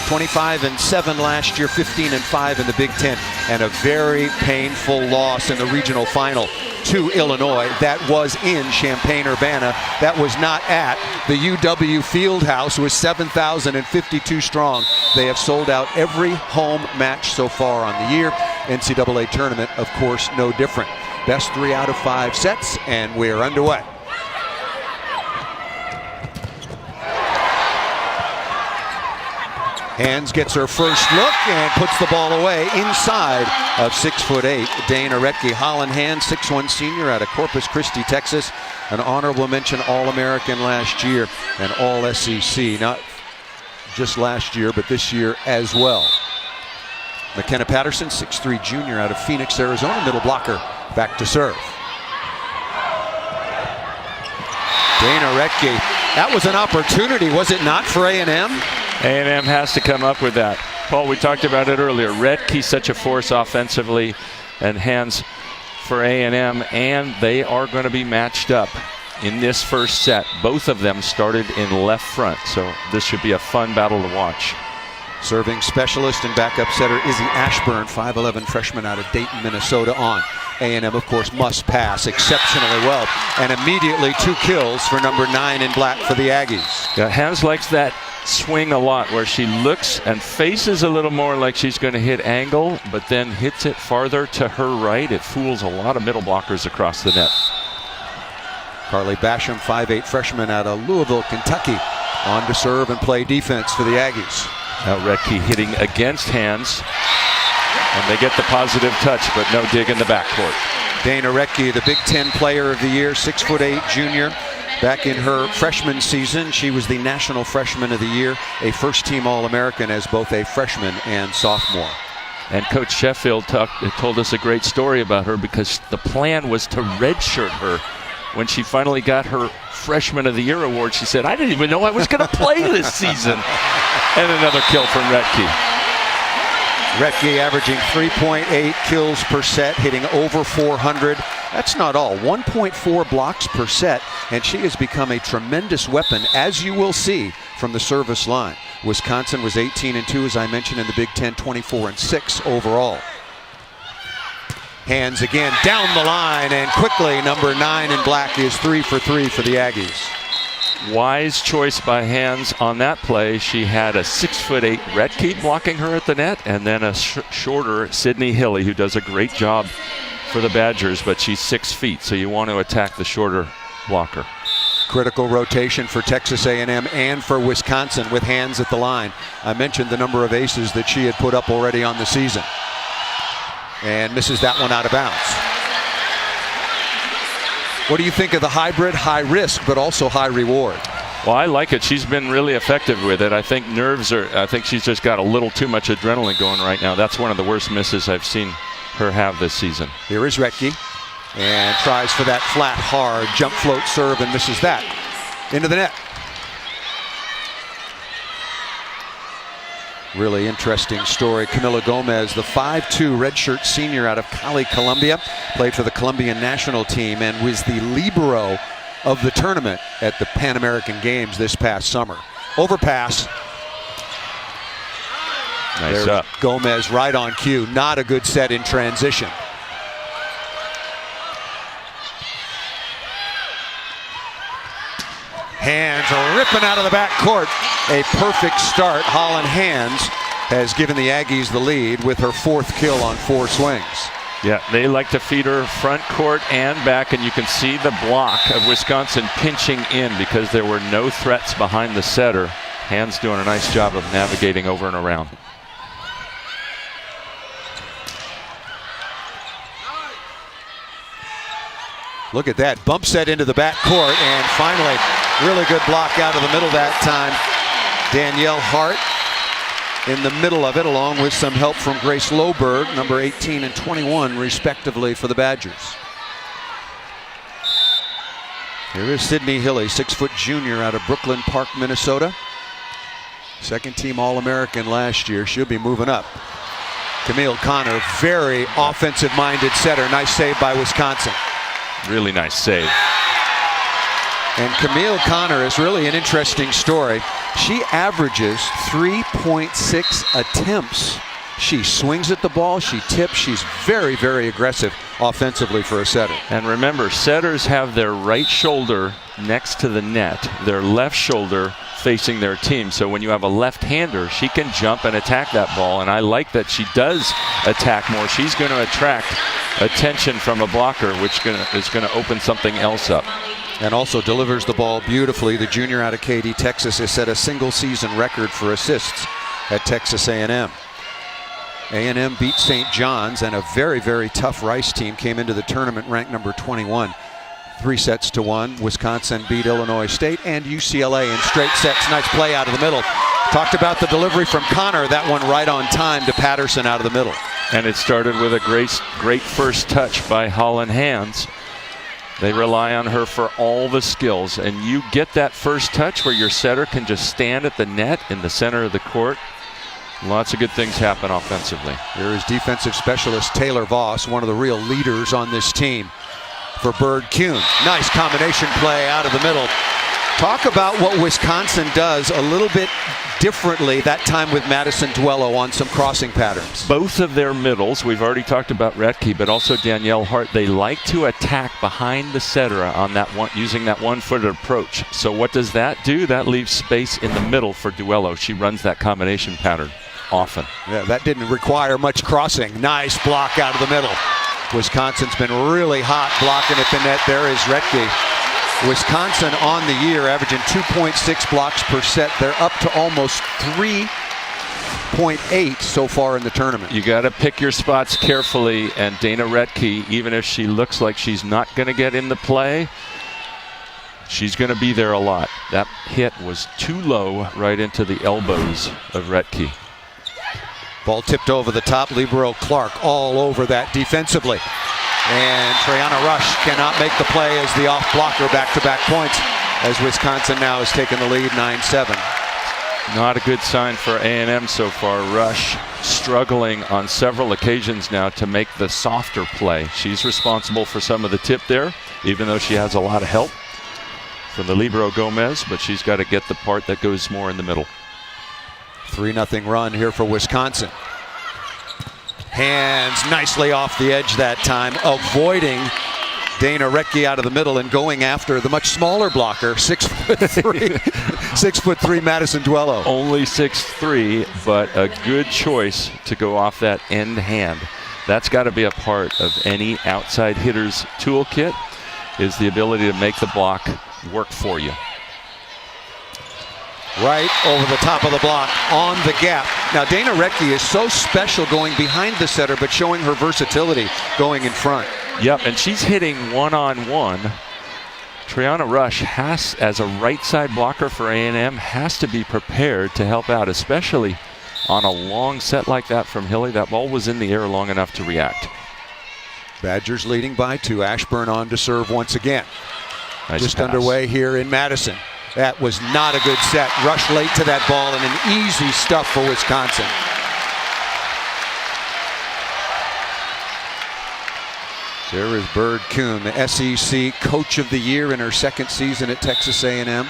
25-7 last year, 15-5 in the Big Ten, and a very painful loss in the regional final to Illinois. That was in Champaign-Urbana. That was not at the UW Fieldhouse, was 7,052 strong. They have sold out every home match so far on the year. NCAA tournament, of course, no different. Best 3 out of 5 sets, and we're underway. Hands gets her first look and puts the ball away inside of 6'8" Dana Retke. Holland Hands, 6'1" senior out of Corpus Christi, Texas. An honorable mention All-American last year and All-SEC. Not just last year, but this year as well. McKenna Patterson, 6'3" junior out of Phoenix, Arizona. Middle blocker, back to serve. Dana Retke. That was an opportunity, was it not, for A&M? A&M has to come up with that. Paul, we talked about it earlier. Retke, such a force offensively, and Hands for A&M, and they are going to be matched up in this first set. Both of them started in left front, so this should be a fun battle to watch. Serving specialist and backup setter Izzy Ashburn, 5'11" freshman out of Dayton, Minnesota, on. A&M, of course, must pass exceptionally well, and immediately 2 kills for number 9 in black for the Aggies. Yeah, Hands likes that swing a lot, where she looks and faces a little more like she's going to hit angle, but then hits it farther to her right. It fools a lot of middle blockers across the net. Carly Basham, 5'8" freshman out of Louisville, Kentucky, on to serve and play defense for the Aggies. Now Retke hitting against Hands, and they get the positive touch, but no dig in the backcourt. Dana Retke, the Big Ten Player of the Year, 6'8" junior. Back in her freshman season, she was the National Freshman of the Year, a first-team All-American as both a freshman and sophomore. And Coach Sheffield told us a great story about her, because the plan was to redshirt her. When she finally got her Freshman of the Year award, she said, I didn't even know I was going to play this season. And another kill from Retke. Retke averaging 3.8 kills per set, hitting over 400. That's not all. 1.4 blocks per set, and she has become a tremendous weapon, as you will see from the service line. Wisconsin was 18-2, as I mentioned, in the Big Ten, 24-6 overall. Hands again down the line, and quickly number 9 in black is 3 for 3 for the Aggies. Wise choice by Hands on that play. She had a 6'8" Retke blocking her at the net, and then a shorter Sydney Hilly, who does a great job for the Badgers, but she's 6 feet, so you want to attack the shorter blocker. Critical rotation for Texas A&M and for Wisconsin with Hands at the line. I mentioned the number of aces that she had put up already on the season. And misses that one out of bounds. What do you think of the hybrid, high risk, but also high reward? Well, I like it. She's been really effective with it. I think I think she's just got a little too much adrenaline going right now. That's one of the worst misses I've seen her have this season. Here is Retke, and tries for that flat, hard jump float serve and misses that into the net. Really interesting story. Camila Gomez, the 5'2" redshirt senior out of Cali, Colombia, played for the Colombian national team and was the libero of the tournament at the Pan American Games this past summer. Overpass. Nice up. Gomez right on cue. Not a good set in transition. Hands are ripping out of the back court. A perfect start. Holland Hands has given the Aggies the lead with her 4th kill on 4 swings. Yeah, they like to feed her front court and back, and you can see the block of Wisconsin pinching in because there were no threats behind the setter. Hands doing a nice job of navigating over and around. Look at that, bump set into the back court, and finally, really good block out of the middle that time. Danielle Hart in the middle of it, along with some help from Grace Loberg, number 18 and 21, respectively, for the Badgers. Here is Sydney Hilly, 6' junior out of Brooklyn Park, Minnesota. 2nd team All-American last year. She'll be moving up. Camille Connor, very offensive-minded setter. Nice save by Wisconsin. Really nice save. And Camille Connor is really an interesting story. She averages 3.6 attempts. She swings at the ball, she tips, she's very, very aggressive offensively for a setter. And remember, setters have their right shoulder next to the net, their left shoulder facing their team. So when you have a left-hander, she can jump and attack that ball. And I like that she does attack more. She's going to attract attention from a blocker, which is going to open something else up. And also delivers the ball beautifully. The junior out of Katy, Texas, has set a single-season record for assists at Texas A&M. A&M beat St. John's, and a very, very tough Rice team came into the tournament ranked number 21. 3-1. Wisconsin beat Illinois State and UCLA in straight sets. Nice play out of the middle. Talked about the delivery from Connor. That one right on time to Patterson out of the middle. And it started with a great first touch by Holland Hands. They rely on her for all the skills. And you get that first touch where your setter can just stand at the net in the center of the court. Lots of good things happen offensively. Here is defensive specialist Taylor Voss, one of the real leaders on this team for Bird Kuhn. Nice combination play out of the middle. Talk about what Wisconsin does a little bit differently that time with Madison Duello on some crossing patterns. Both of their middles, we've already talked about Retke, but also Danielle Hart, they like to attack behind the setter on that one, using that one-footed approach. So what does that do? That leaves space in the middle for Duello. She runs that combination pattern often. Yeah, that didn't require much crossing. Nice block out of the middle. Wisconsin's been really hot blocking at the net. There is Retke. Wisconsin on the year averaging 2.6 blocks per set. They're up to almost 3.8 so far in the tournament. You got to pick your spots carefully, and Dana Retke, even if she looks like she's not going to get in the play, she's going to be there a lot. That hit was too low right into the elbows of Retke. Ball tipped over the top. Libero Clark all over that defensively. And Triana Rush cannot make the play as the off blocker. Back-to-back points as Wisconsin now has taken the lead 9-7. Not a good sign for A&M so far. Rush struggling on several occasions now to make the softer play. She's responsible for some of the tip there, even though she has a lot of help from the Libero Gomez, but she's got to get the part that goes more in the middle. 3-0 run here for Wisconsin. Hands nicely off the edge that time, avoiding Dana Retke out of the middle and going after the much smaller blocker, 6'3", 6'3" Madison Duello. Only 6'3", but a good choice to go off that end hand. That's got to be a part of any outside hitter's toolkit, is the ability to make the block work for you. Right over the top of the block, on the gap. Now Dana Retke is so special going behind the setter, but showing her versatility going in front. Yep, and she's hitting one-on-one. Triana Rush has, as a right side blocker for A&M, has to be prepared to help out, especially on a long set like that from Hilly. That ball was in the air long enough to react. Badgers leading by 2. Ashburn on to serve once again. Nice Just pass. underway here in Madison. That was not a good set. Rush late to that ball and an easy stuff for Wisconsin. There is Bird Kuhn, the SEC Coach of the Year in her second season at Texas A&M.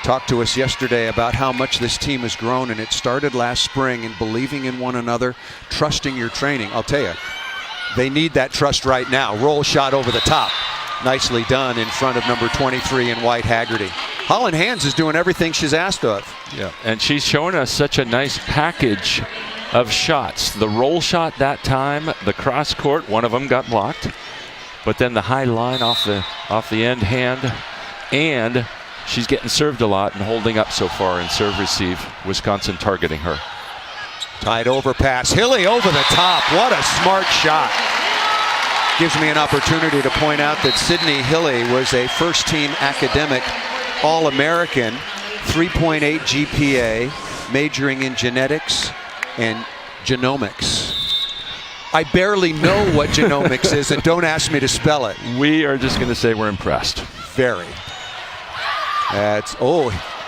Talked to us yesterday about how much this team has grown, and it started last spring in believing in one another, trusting your training. I'll tell you, they need that trust right now. Roll shot over the top. Nicely done in front of number 23 in White Haggerty. Holland Hands is doing everything she's asked of. Yeah, and she's showing us such a nice package of shots. The roll shot that time, the cross court, one of them got blocked, but then the high line off the end hand, and she's getting served a lot and holding up so far in serve receive. Wisconsin targeting her. Tied over pass. Hilly over the top. What a smart shot. Gives me an opportunity to point out that Sydney Hilly was a first-team academic All-American, 3.8 GPA, majoring in genetics and genomics. I barely know what genomics is, and don't ask me to spell it. We are just going to say we're impressed. Very.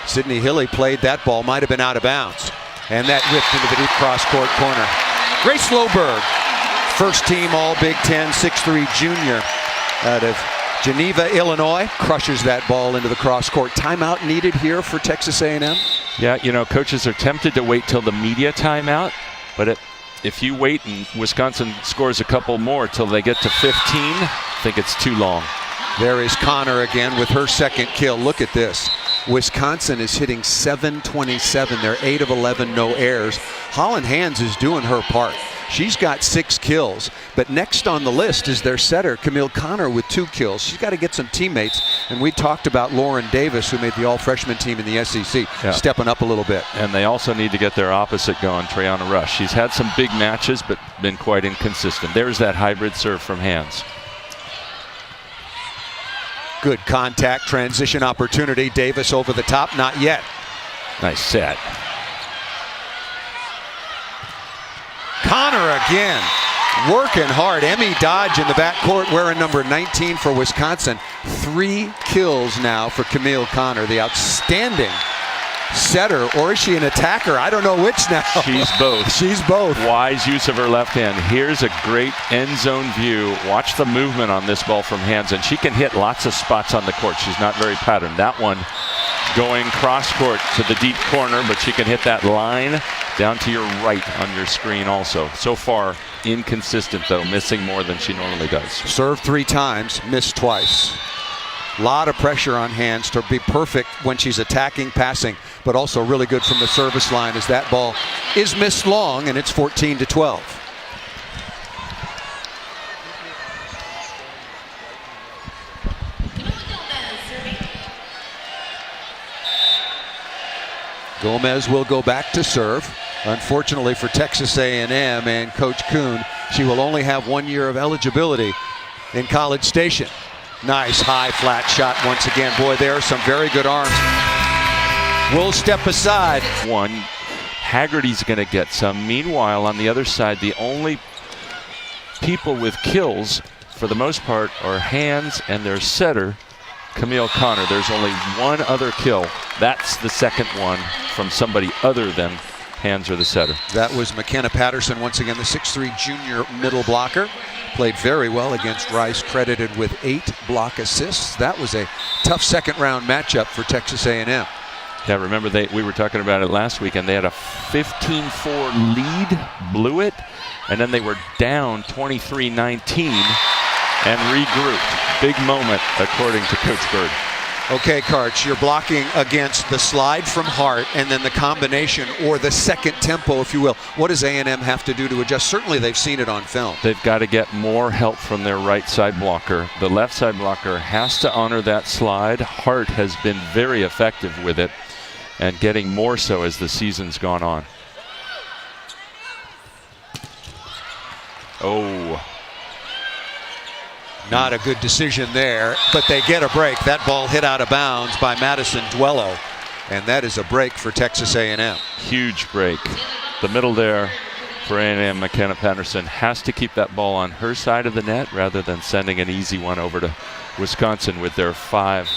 Sydney Hilly played that ball, might have been out of bounds. And that ripped into the deep cross-court corner. Grace Loberg, first-team All-Big Ten, 6'3" junior out of Geneva, Illinois, crushes that ball into the cross-court. Timeout needed here for Texas A&M. Yeah, you know, coaches are tempted to wait till the media timeout, but if you wait and Wisconsin scores a couple more till they get to 15, I think it's too long. There is Connor again with her second kill. Look at this. Wisconsin is hitting .727. They're 8 of 11, no errors. Holland Hands is doing her part. She's got 6 kills, but next on the list is their setter, Camille Connor, with 2 kills. She's got to get some teammates, and we talked about Lauren Davis, who made the all-freshman team in the SEC, stepping up a little bit. And they also need to get their opposite going, Triana Rush. She's had some big matches, but been quite inconsistent. There's that hybrid serve from Hands. Good contact, transition opportunity. Davis over the top, not yet. Nice set. Connor again, working hard. Emmy Dodge in the backcourt wearing number 19 for Wisconsin. 3 kills now for Camille Connor, the outstanding setter, or is she an attacker? I don't know which now. She's both. She's both. Wise use of her left hand. Here's a great end zone view. Watch the movement on this ball from Hands, and she can hit lots of spots on the court. She's not very patterned. That one going cross court to the deep corner, but she can hit that line down to your right on your screen also. So far, inconsistent though, missing more than she normally does. Served 3 times, missed twice. A lot of pressure on Hands to be perfect when she's attacking, passing, but also really good from the service line as that ball is missed long, and it's 14-12. Gomez will go back to serve. Unfortunately for Texas A&M and Coach Kuhn, she will only have 1 year of eligibility in College Station. Nice high flat shot once again. Boy, there are some very good arms. We'll step aside. One, Haggerty's going to get some. Meanwhile, on the other side, the only people with kills, for the most part, are Hands and their setter, Camille Connor. There's only 1 other kill. That's the second one from somebody other than Hands or the setter. That was McKenna Patterson, once again, the 6'3" junior middle blocker. Played very well against Rice, credited with 8 block assists. That was a tough second round matchup for Texas A&M. Yeah, remember we were talking about it last week, and they had a 15-4 lead, blew it, and then they were down 23-19 and regrouped. Big moment, according to Coach Bird. Okay, Karch, you're blocking against the slide from Hart and then the combination, or the second tempo, if you will. What does A&M have to do to adjust? Certainly they've seen it on film. They've got to get more help from their right side blocker. The left side blocker has to honor that slide. Hart has been very effective with it, and getting more so as the season's gone on. Oh. Not a good decision there, but they get a break. That ball hit out of bounds by Madison Duello, and that is a break for Texas A&M. Huge break. The middle there for A&M, McKenna Patterson has to keep that ball on her side of the net rather than sending an easy one over to Wisconsin with their 5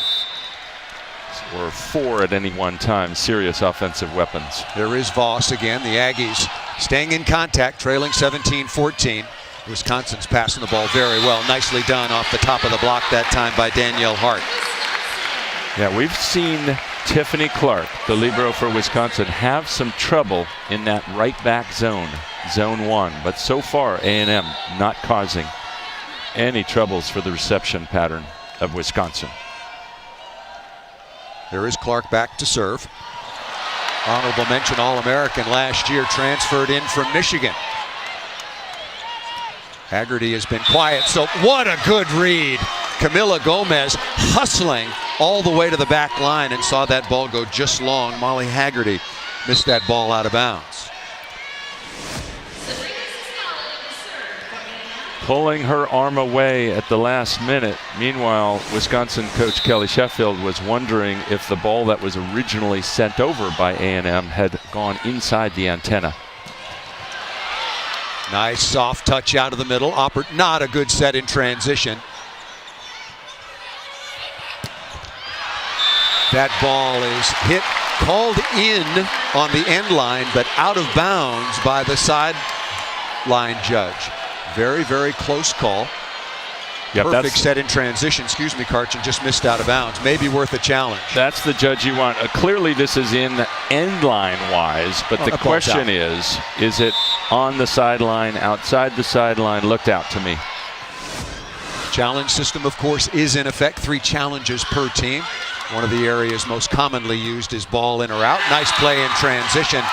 or 4 at any one time serious offensive weapons. There is Voss again. The Aggies staying in contact, trailing 17-14. Wisconsin's passing the ball very well. Nicely done off the top of the block that time by Danielle Hart. Yeah, we've seen Tiffany Clark, the libero for Wisconsin, have some trouble in that right back zone, zone 1. But so far, A&M not causing any troubles for the reception pattern of Wisconsin. There is Clark back to serve. Honorable mention All-American last year, transferred in from Michigan. Haggerty has been quiet, so what a good read. Camila Gomez hustling all the way to the back line and saw that ball go just long. Molly Haggerty missed that ball out of bounds. Pulling her arm away at the last minute. Meanwhile, Wisconsin coach Kelly Sheffield was wondering if the ball that was originally sent over by A&M had gone inside the antenna. Nice soft touch out of the middle. Not a good set in transition. That ball is hit, called in on the end line, but out of bounds by the sideline judge. Very, very close call. Yep, Perfect set in transition. Excuse me, Karchin, just missed out of bounds. Maybe worth a challenge. That's the judge you want. Clearly this is in end line wise, but the question is it on the sideline, outside the sideline? Looked out to me. Challenge system, of course, is in effect. 3 challenges per team. One of the areas most commonly used is ball in or out. Nice play in transition.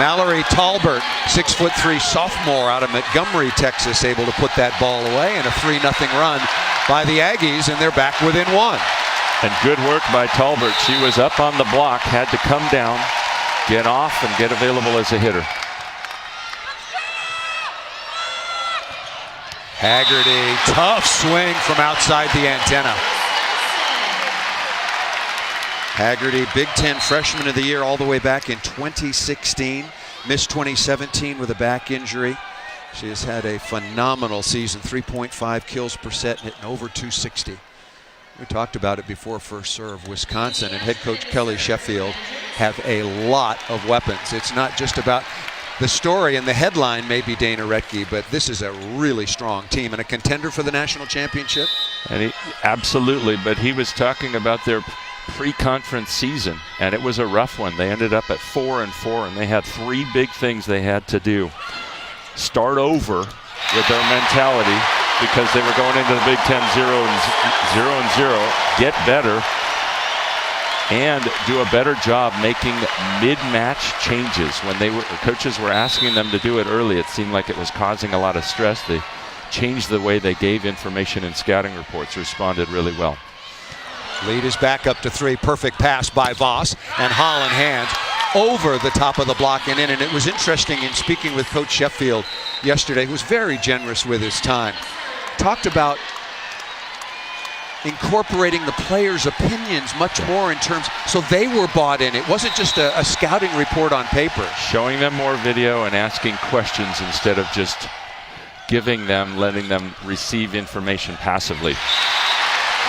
Mallory Talbert, 6'3" sophomore out of Montgomery, Texas, able to put that ball away, and a 3-0 run by the Aggies, and they're back within 1. And good work by Talbert. She was up on the block, had to come down, get off, and get available as a hitter. Haggerty, tough swing from outside the antenna. Haggerty, Big Ten Freshman of the Year all the way back in 2016. Missed 2017 with a back injury. She has had a phenomenal season, 3.5 kills per set, hitting over 260. We talked about it before first serve. Wisconsin and head coach Kelly Sheffield have a lot of weapons. It's not just about the story, and the headline may be Dana Retke, but this is a really strong team and a contender for the national championship. And absolutely, but he was talking about their pre-conference season, and it was a rough one. They ended up at 4-4, and they had 3 big things they had to do. Start over with their mentality, because they were going into the Big Ten 0-0, get better, and do a better job making mid-match changes. When coaches were asking them to do it early, it seemed like it was causing a lot of stress. They changed the way they gave information in scouting reports, responded really well. Lead is back up to 3. Perfect pass by Voss, and Holland hands over the top of the block and in. And it was interesting in speaking with Coach Sheffield yesterday, who was very generous with his time. Talked about incorporating the players' opinions much more in terms, so they were bought in. It wasn't just a scouting report on paper. Showing them more video and asking questions instead of just letting them receive information passively.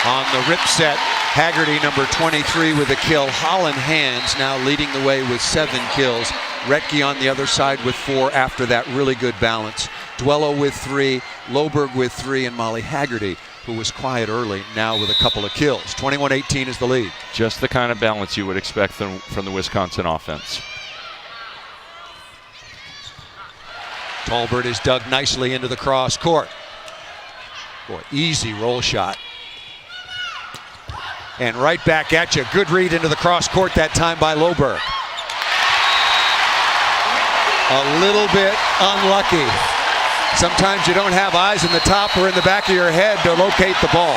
On the rip set, Haggerty, number 23, with a kill. Holland Hands now leading the way with 7 kills. Retke on the other side with 4 after that really good balance. Duello with 3, Loberg with 3, and Molly Haggerty, who was quiet early, now with a couple of kills. 21-18 is the lead. Just the kind of balance you would expect from the Wisconsin offense. Talbert is dug nicely into the cross court. Boy, easy roll shot. And right back at you. Good read into the cross court that time by Loberg. A little bit unlucky. Sometimes you don't have eyes in the top or in the back of your head to locate the ball.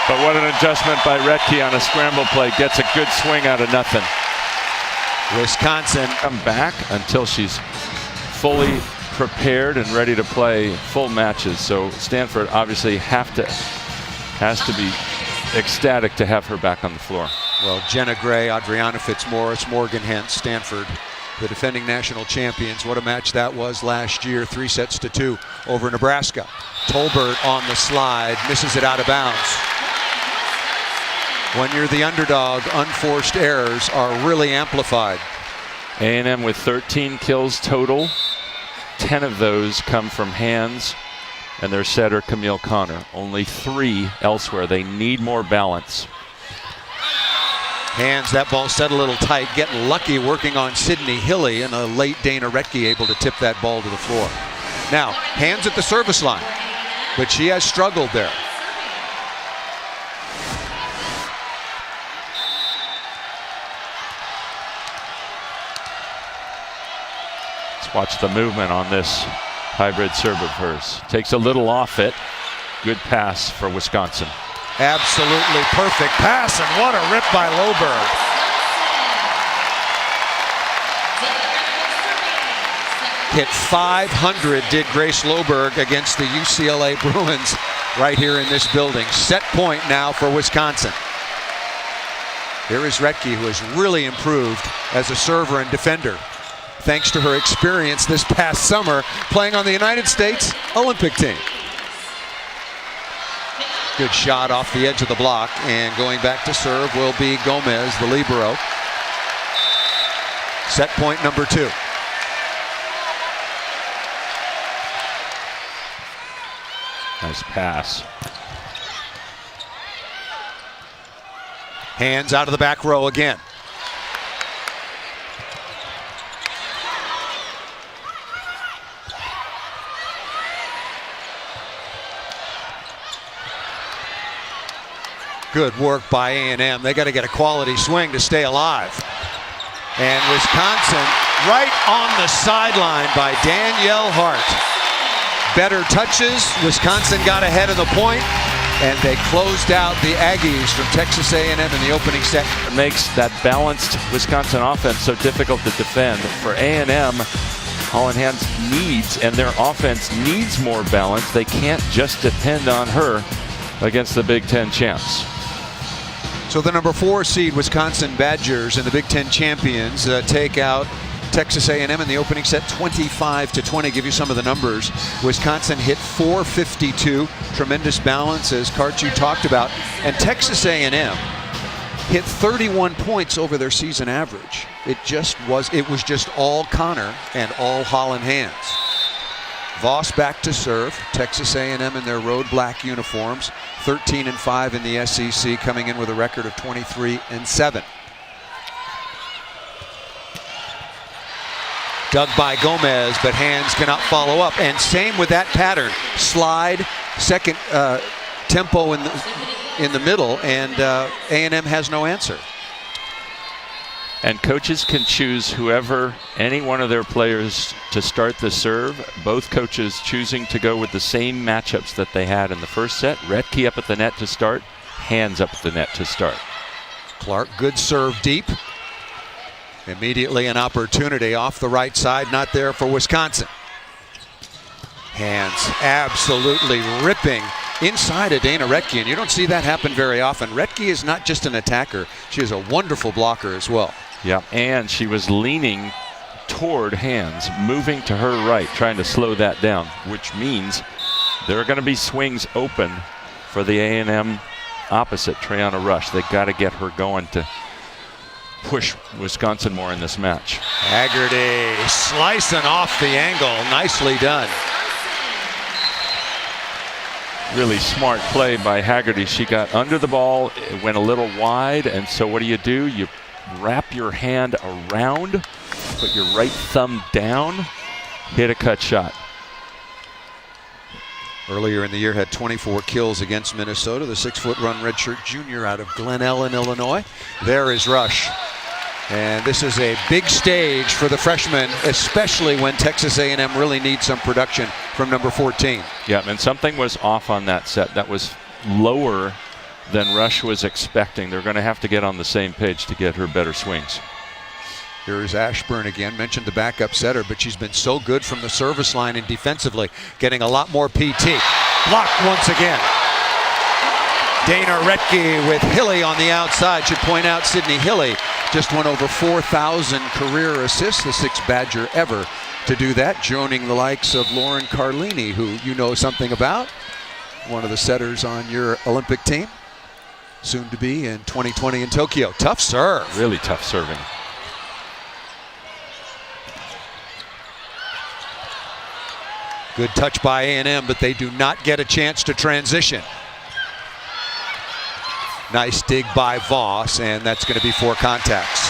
But what an adjustment by Retke on a scramble play. Gets a good swing out of nothing. Wisconsin come back until she's fully prepared and ready to play full matches. So Stanford obviously has to be ecstatic to have her back on the floor. Well, Jenna Gray, Adriana Fitzmaurice, Morgan Hentz, Stanford, the defending national champions. What a match that was last year, 3-2 over Nebraska. Tolbert on the slide, misses it out of bounds. When you're the underdog, unforced errors are really amplified. A&M with 13 kills total. 10 of those come from hands and their setter Camille Connor. Only 3 elsewhere. They need more balance. Hands, that ball set a little tight, getting lucky working on Sydney Hilly, and a late Dana Retke able to tip that ball to the floor. Now, Hands at the service line, but she has struggled there. Let's watch the movement on this hybrid serve of hers. Takes a little off it. Good pass for Wisconsin. Absolutely perfect pass, and what a rip by Loberg. Hit 500 did Grace Loberg against the UCLA Bruins right here in this building. Set point now for Wisconsin. Here is Retke, who has really improved as a server and defender, thanks to her experience this past summer playing on the United States Olympic team. Good shot off the edge of the block, and going back to serve will be Gomez, the libero. Set point number 2. Nice pass. Hands out of the back row again. Good work by A&M. They got to get a quality swing to stay alive. And Wisconsin right on the sideline by Danielle Hart. Better touches. Wisconsin got ahead of the point, and they closed out the Aggies from Texas A&M in the opening set. It makes that balanced Wisconsin offense so difficult to defend. For A&M, Holland Hands needs, and their offense needs more balance. They can't just depend on her against the Big Ten champs. So the number 4 seed Wisconsin Badgers and the Big Ten champions take out Texas A&M in the opening set 25-20. Give you some of the numbers. Wisconsin hit 452. Tremendous balance, as Karchu talked about. And Texas A&M hit 31 points over their season average. It was just all Connor and all Holland Hands. Voss back to serve. Texas A&M in their road black uniforms, 13-5 in the SEC, coming in with a record of 23-7. Dug by Gomez, but Hands cannot follow up. And same with that pattern. Slide, second tempo in the middle, and A&M has no answer. And coaches can choose any one of their players to start the serve. Both coaches choosing to go with the same matchups that they had in the first set. Retke up at the net to start, Hands up at the net to start. Clark, good serve deep. Immediately an opportunity off the right side, not there for Wisconsin. Hands absolutely ripping inside of Dana Retke, and you don't see that happen very often. Retke is not just an attacker, she is a wonderful blocker as well. Yeah, and she was leaning toward Hands, moving to her right, trying to slow that down, which means there are going to be swings open for the A&M opposite, Treyana Rush. They got to get her going to push Wisconsin more in this match. Haggerty slicing off the angle, nicely done. Really smart play by Haggerty. She got under the ball, it went a little wide, and so what do? You wrap your hand around, put your right thumb down, hit a cut shot. Earlier in the year had 24 kills against Minnesota, the 6-foot run redshirt junior out of Glen Ellen, Illinois. There is Rush. And this is a big stage for the freshman, especially when Texas A&M really needs some production from number 14. Yeah, and something was off on that set. That was lower than Rush was expecting. They're going to have to get on the same page to get her better swings. Here's Ashburn again, mentioned the backup setter, but she's been so good from the service line and defensively, getting a lot more PT. Blocked once again. Dana Retke with Hilly on the outside. Should point out Sydney Hilly just won over 4,000 career assists, the 6th Badger ever to do that, joining the likes of Lauren Carlini, who you know something about, one of the setters on your Olympic team, soon to be in 2020 in Tokyo. Tough serve. Really tough serving. Good touch by A&M, but they do not get a chance to transition. Nice dig by Voss, and that's going to be 4 contacts.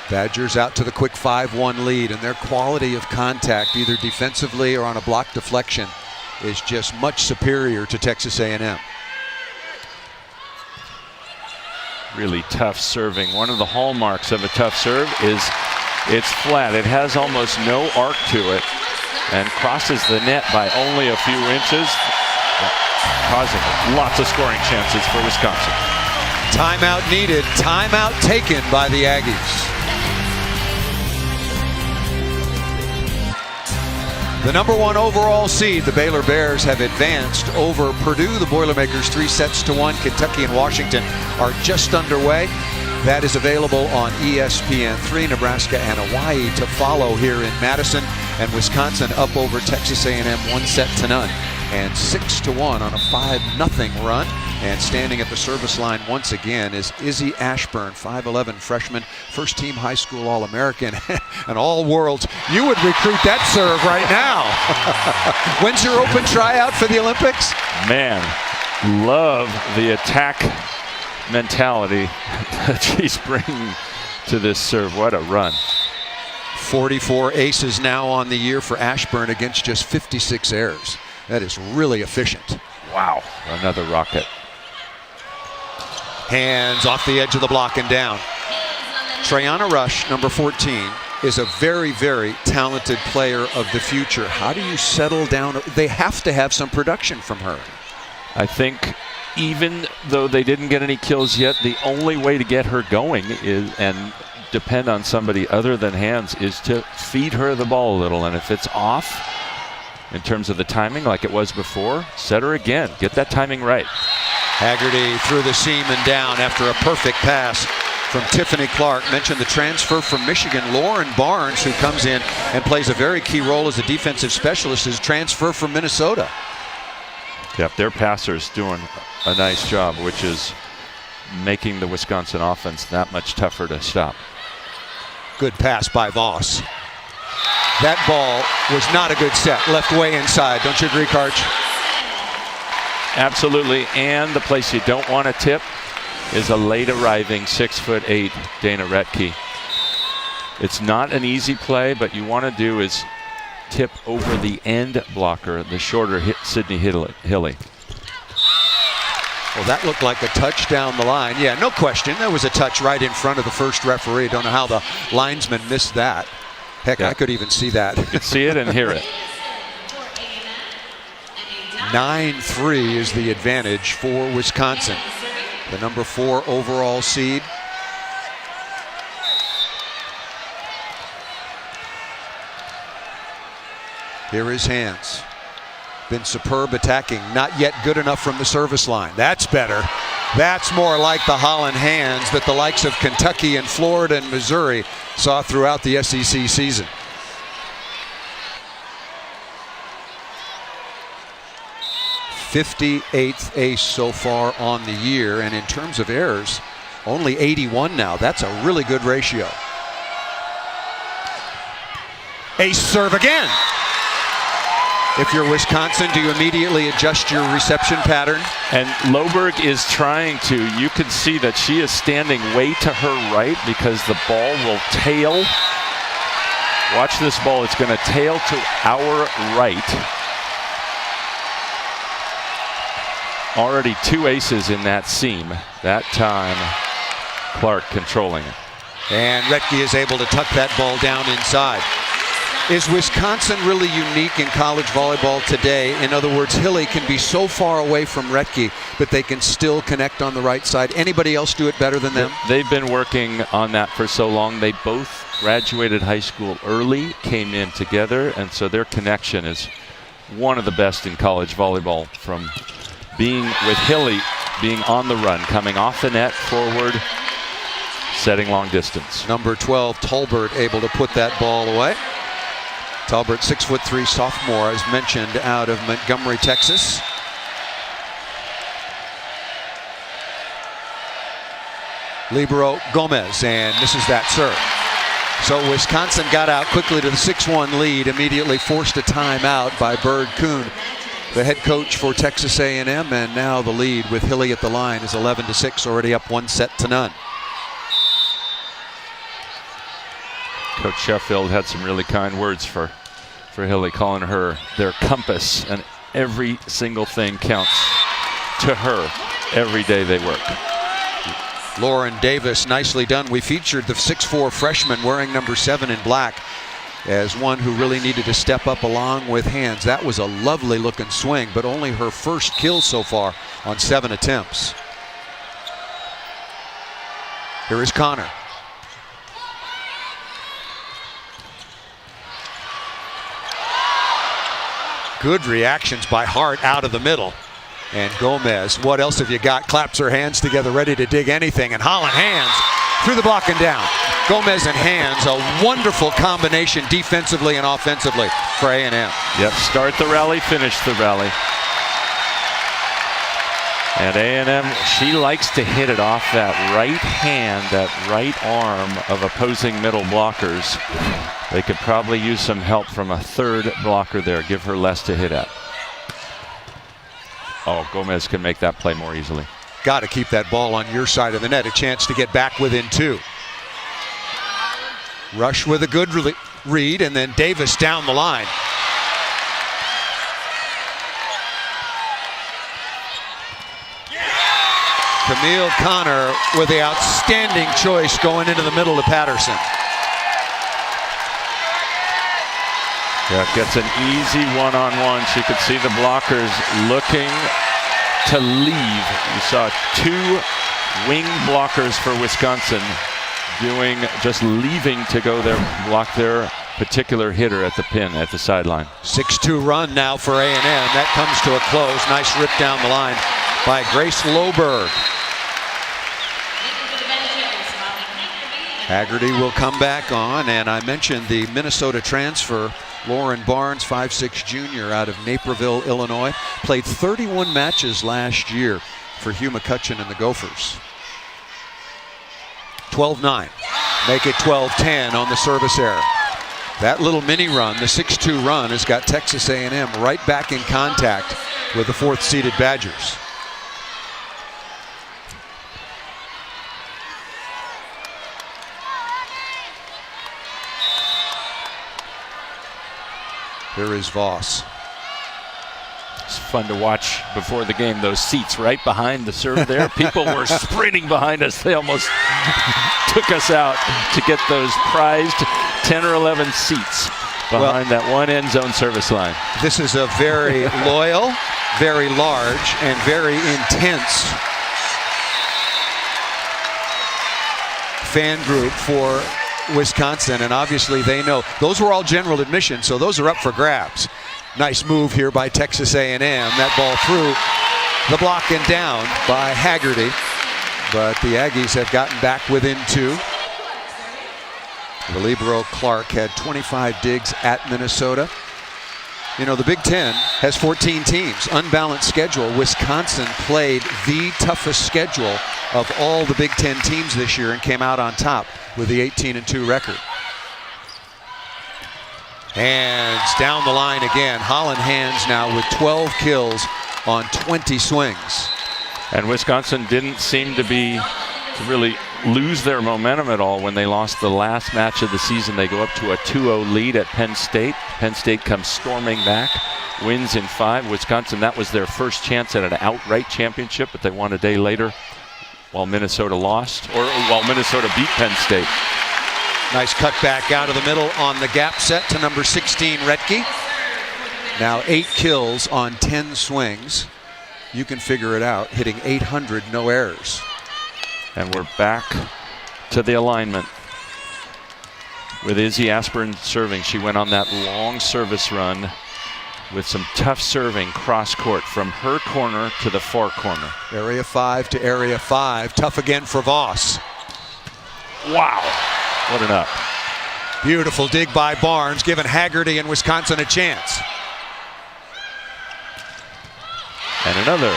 Badgers out to the quick 5-1 lead, and their quality of contact, either defensively or on a block deflection, is just much superior to Texas A&M. Really tough serving. One of the hallmarks of a tough serve is it's flat. It has almost no arc to it and crosses the net by only a few inches, causing lots of scoring chances for Wisconsin. Timeout needed. Timeout taken by the Aggies. The number 1 overall seed, the Baylor Bears, have advanced over Purdue. The Boilermakers 3-1. Kentucky and Washington are just underway. That is available on ESPN3. Nebraska and Hawaii to follow here in Madison. And Wisconsin up over Texas A&M 1-0 and 6-1 on a 5-0 run. And standing at the service line once again is Izzy Ashburn, 5'11" freshman, first team high school All-American, and all worlds. You would recruit that serve right now. When's your open tryout for the Olympics? Man, love the attack mentality that she's bringing to this serve. What a run. 44 aces now on the year for Ashburn against just 56 errors. That is really efficient. Wow, another rocket. Hands off the edge of the block and down. Trayana Rush, number 14, is a very, very talented player of the future. How do you settle down? They have to have some production from her. I think even though they didn't get any kills yet, the only way to get her going is, and depend on somebody other than Hands, is to feed her the ball a little. And if it's off in terms of the timing like it was before, set her again. Get that timing right. Haggerty through the seam and down after a perfect pass from Tiffany Clark. Mentioned the transfer from Michigan, Lauren Barnes, who comes in and plays a very key role as a defensive specialist, is transfer from Minnesota. Yep, their passers doing a nice job, which is making the Wisconsin offense that much tougher to stop. Good pass by Voss. That ball was not a good set. Left way inside. Don't you agree, Karch? Absolutely. And the place you don't want to tip is a late arriving 6'8" Dana Retke. It's not an easy play, but you want to do is tip over the end blocker, the shorter Sydney Hilly. Well, that looked like a touch down the line. Yeah, no question. There was a touch right in front of the first referee. Don't know how the linesman missed that. Heck, yeah. I could even see that. You could see it and hear it. 9-3 is the advantage for Wisconsin. The number 4 overall seed. Here is Hands. Been superb attacking. Not yet good enough from the service line. That's better. That's more like the Holland Hands that the likes of Kentucky and Florida and Missouri saw throughout the SEC season. '58th ace so far on the year, and in terms of errors, only 81 now. That's a really good ratio. Ace serve again. If you're Wisconsin, do you immediately adjust your reception pattern? And Loberg is trying to. You can see that she is standing way to her right because the ball will tail. Watch this ball. It's going to tail to our right. Already 2 aces in that seam. That time, Clark controlling it. And Retke is able to tuck that ball down inside. Is Wisconsin really unique in college volleyball today? In other words, Hilly can be so far away from Retke, but they can still connect on the right side. Anybody else do it better than them? They've been working on that for so long. They both graduated high school early, came in together, and so their connection is one of the best in college volleyball, from being with Hilly, being on the run, coming off the net, forward, setting long distance. Number 12, Tolbert, able to put that ball away. Tolbert, 6'3" sophomore, as mentioned, out of Montgomery, Texas. Libero Gomez, and misses that serve. So Wisconsin got out quickly to the 6-1 lead, immediately forced a timeout by Bird Kuhn, the head coach for Texas A&M, and now the lead with Hilly at the line is 11-6, already up 1-0. Coach Sheffield had some really kind words for Hilly, calling her their compass, and every single thing counts to her every day they work. Lauren Davis, nicely done. We featured the 6'4" freshman wearing number 7 in black as one who really needed to step up along with Hands. That was a lovely looking swing, but only her first kill so far on 7 attempts. Here is Connor. Good reactions by Hart out of the middle. And Gomez, what else have you got? Claps her hands together, ready to dig anything. And Holland Hands through the block and down. Gomez and Hands, a wonderful combination defensively and offensively for A&M. Yep, start the rally, finish the rally. And A&M, she likes to hit it off that right hand, that right arm of opposing middle blockers. They could probably use some help from a third blocker there. Give her less to hit at. Oh, Gomez can make that play more easily. Got to keep that ball on your side of the net. A chance to get back within 2. Rush with a good read, and then Davis down the line. Camille Connor with the outstanding choice going into the middle of Patterson. Yeah, gets an easy one-on-one. She could see the blockers looking to leave. You saw 2 wing blockers for Wisconsin just leaving to go there, block their particular hitter at the pin at the sideline. 6-2 run now for A&M. That comes to a close. Nice rip down the line by Grace Loberg. Haggerty will come back on, and I mentioned the Minnesota transfer, Lauren Barnes, 5'6" junior out of Naperville, Illinois. Played 31 matches last year for Hugh McCutcheon and the Gophers. 12-9. Make it 12-10 on the service error. That little mini run, the 6-2 run, has got Texas A&M right back in contact with the 4th-seeded Badgers. Here is Voss. It's fun to watch before the game. Those seats right behind the serve there. People were sprinting behind us. They almost took us out to get those prized 10 or 11 seats behind that one end zone service line. This is a very loyal, very large, and very intense fan group for Wisconsin, and obviously they know those were all general admission, so those are up for grabs. Nice move here by Texas A&M. That ball through the block and down by Haggerty, but the Aggies have gotten back within 2. The libero Clark had 25 digs at Minnesota. You know, the Big Ten has 14 teams, unbalanced schedule. Wisconsin played the toughest schedule of all the Big Ten teams this year and came out on top with the 18-2 record. Hands down the line again. Holland Hands now with 12 kills on 20 swings. And Wisconsin didn't seem to really lose their momentum at all when they lost the last match of the season. They go up to a 2-0 lead at Penn State. Penn State comes storming back, wins in 5. Wisconsin, that was their first chance at an outright championship, but they won a day later while Minnesota lost, or while Minnesota beat Penn State. Nice cut back out of the middle on the gap set to number 16, Retke. Now 8 kills on 10 swings. You can figure it out, hitting 800, no errors. And we're back to the alignment with Izzy Aspern serving. She went on that long service run with some tough serving cross court from her corner to the far corner. Area 5 to area 5. Tough again for Voss. Wow. What an up. Beautiful dig by Barnes, giving Haggerty and Wisconsin a chance. And another.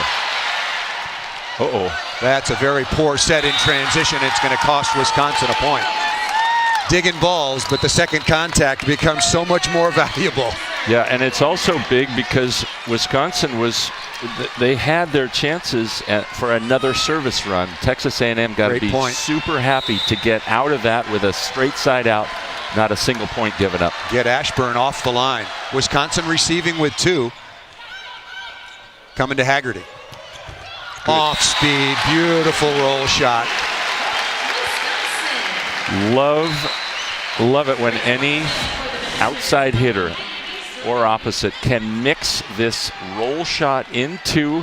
Uh-oh. That's a very poor set in transition. It's going to cost Wisconsin a point. Digging balls, but the second contact becomes so much more valuable. Yeah, and it's also big because Wisconsin they had their chances for another service run. Texas A&M got to be super happy to get out of that with a straight side out, not a single point given up. Get Ashburn off the line. Wisconsin receiving with 2. Coming to Haggerty. Good. Off speed, beautiful roll shot. Love it when any outside hitter or opposite can mix this roll shot into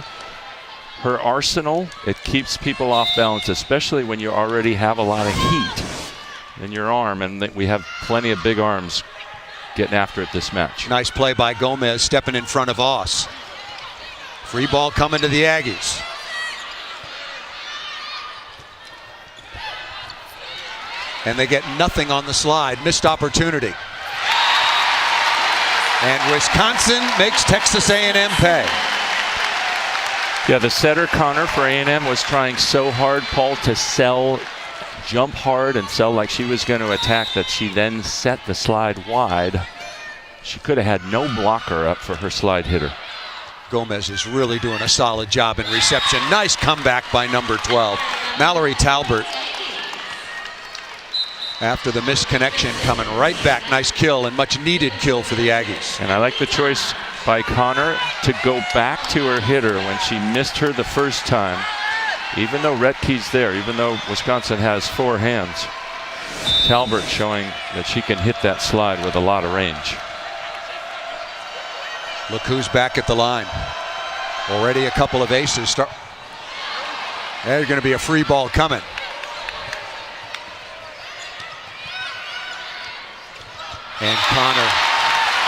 her arsenal. It keeps people off balance, especially when you already have a lot of heat in your arm, and we have plenty of big arms getting after it this match. Nice play by Gomez, stepping in front of Voss. Free ball coming to the Aggies. And they get nothing on the slide. Missed opportunity. And Wisconsin makes Texas A&M pay. Yeah, the setter, Connor, for A&M was trying so hard, Paul, to jump hard and sell like she was going to attack, that she then set the slide wide. She could have had no blocker up for her slide hitter. Gomez is really doing a solid job in reception. Nice comeback by number 12. Mallory Talbert, after the misconnection, coming right back. Nice kill, and much needed kill for the Aggies. And I like the choice by Connor to go back to her hitter when she missed her the first time. Even though Retke's there, even though Wisconsin has 4 hands, Talbert showing that she can hit that slide with a lot of range. Look who's back at the line. Already a couple of aces. There's going to be a free ball coming. And Connor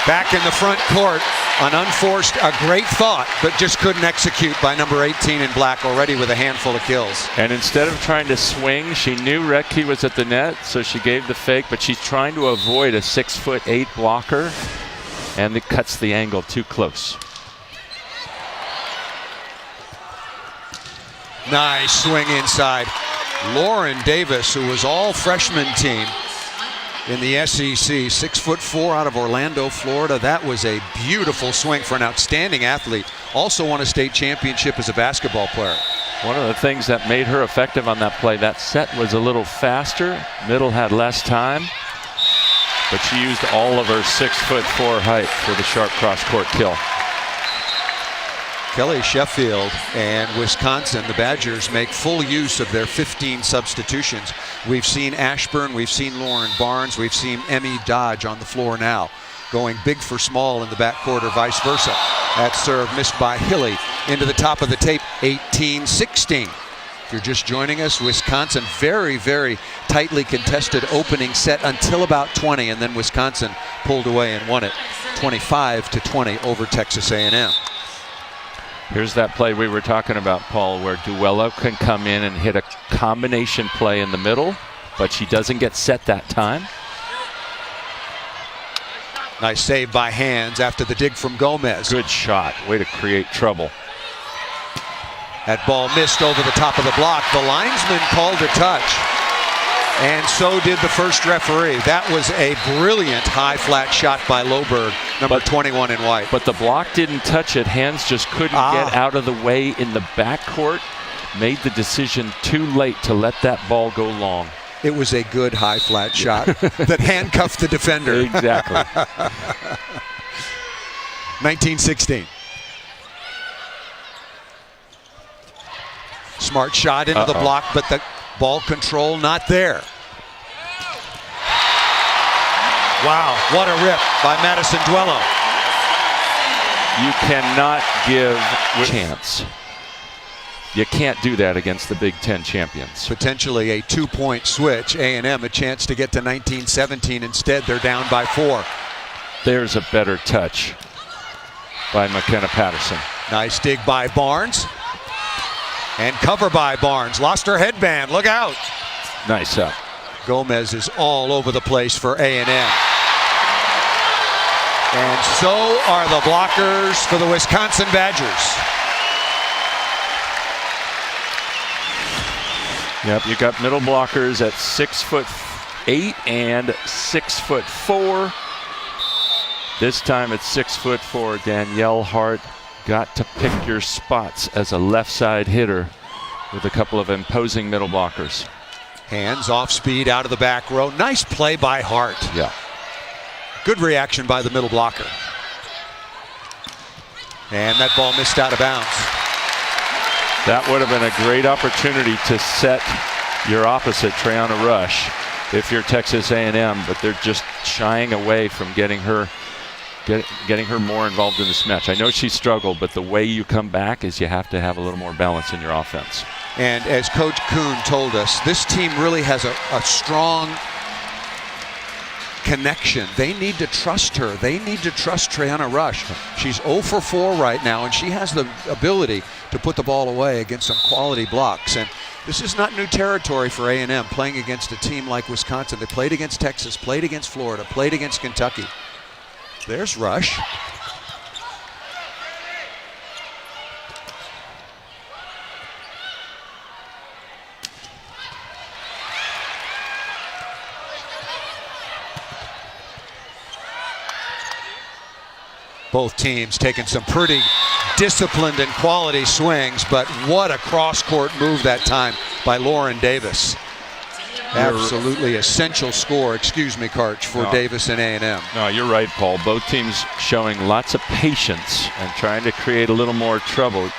back in the front court. An unforced, a great thought, but just couldn't execute by number 18 in black, already with a handful of kills. And instead of trying to swing, she knew Retke was at the net, so she gave the fake, but she's trying to avoid a 6'8" blocker, and it cuts the angle too close. Nice swing inside. Lauren Davis, who was all freshman team in the SEC, 6'4" out of Orlando, Florida. That was a beautiful swing for an outstanding athlete. Also won a state championship as a basketball player. One of the things that made her effective on that play, that set was a little faster. Middle had less time, but she used all of her 6'4" height for the sharp cross-court kill. Kelly Sheffield and Wisconsin, the Badgers, make full use of their 15 substitutions. We've seen Ashburn, we've seen Lauren Barnes, we've seen Emmy Dodge on the floor now, going big for small in the backcourt or vice versa. That serve missed by Hilly into the top of the tape, 18-16. If you're just joining us, Wisconsin very, very tightly contested opening set until about 20, and then Wisconsin pulled away and won it 25-20 over Texas A&M. Here's that play we were talking about, Paul, where Duello can come in and hit a combination play in the middle, but she doesn't get set that time. Nice save by Hands after the dig from Gomez. Good shot. Way to create trouble. That ball missed over the top of the block. The linesman called a touch, and so did the first referee. That was a brilliant high flat shot by Loberg, number 21 in white. But the block didn't touch it. Hands just couldn't get out of the way in the backcourt. Made the decision too late to let that ball go long. It was a good high flat shot that handcuffed the defender. Exactly. 1916. Smart shot into the block, but the ball control not there. Wow, what a rip by Madison Duello. You cannot give a chance. You can't do that against the Big Ten champions. Potentially a 2-point switch. A&M a chance to get to 19-17. Instead, they're down by 4. There's a better touch by McKenna Patterson. Nice dig by Barnes. And cover by Barnes. Lost her headband. Look out. Nice up. Gomez is all over the place for A&M. And so are the blockers for the Wisconsin Badgers. Yep, you got middle blockers at 6'8" and 6'4". This time it's 6'4". Danielle Hart got to pick your spots as a left side hitter with a couple of imposing middle blockers. Hands off speed out of the back row. Nice play by Hart. Yeah. Good reaction by the middle blocker. And that ball missed out of bounds. That would have been a great opportunity to set your opposite, Triana Rush, if you're Texas A&M, but they're just shying away from getting her more involved in this match. I know she struggled, but the way you come back is you have to have a little more balance in your offense. And as Coach Kuhn told us, this team really has a strong connection. They need to trust her. They need to trust Triana Rush. She's 0 for 4 right now, and she has the ability to put the ball away against some quality blocks. And this is not new territory for A&M, playing against a team like Wisconsin. They played against Texas, played against Florida, played against Kentucky. There's Rush. Both teams taking some pretty disciplined and quality swings, but what a cross-court move that time by Lauren Davis. Absolutely essential score, excuse me, Karch, for Davis and A&M. No, you're right, Paul. Both teams showing lots of patience and trying to create a little more trouble.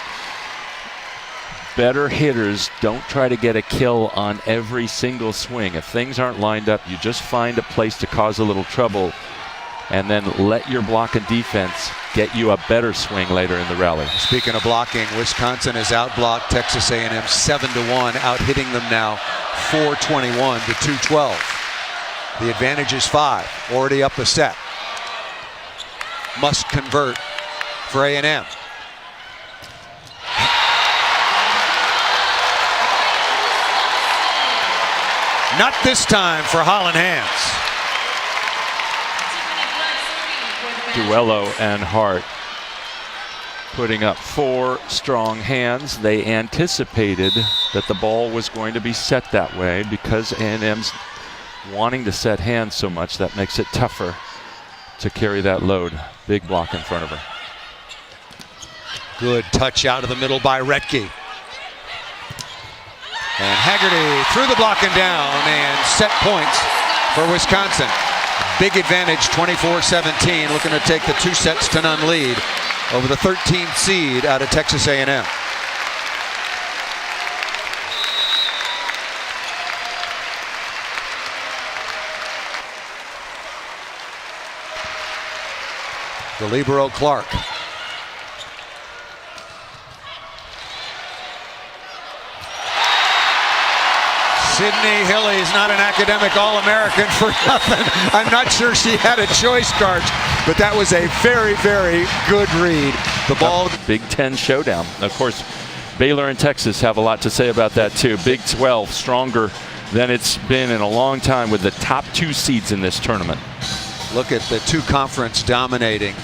Better hitters don't try to get a kill on every single swing. If things aren't lined up, you just find a place to cause a little trouble and then let your block and defense get you a better swing later in the rally. Speaking of blocking, Wisconsin has outblocked Texas A&M 7-1, out-hitting them now 421 to 212. The advantage is 5, already up a set. Must convert for A&M. Not this time for Holland Hands. Duello and Hart putting up 4 strong hands. They anticipated that the ball was going to be set that way because A&M's wanting to set hands so much that makes it tougher to carry that load. Big block in front of her. Good touch out of the middle by Retke. And Haggerty through the block and down, and set points for Wisconsin. Big advantage, 24-17, looking to take the 2-0 lead over the 13th seed out of Texas A&M. The libero Clark. Sydney Hilly is not an academic All-American for nothing. I'm not sure she had a choice, Karch, but that was a very, very good read. The ball. Big Ten showdown. Of course, Baylor and Texas have a lot to say about that too. Big 12 stronger than it's been in a long time with the top 2 seeds in this tournament. Look at the 2 conference dominating.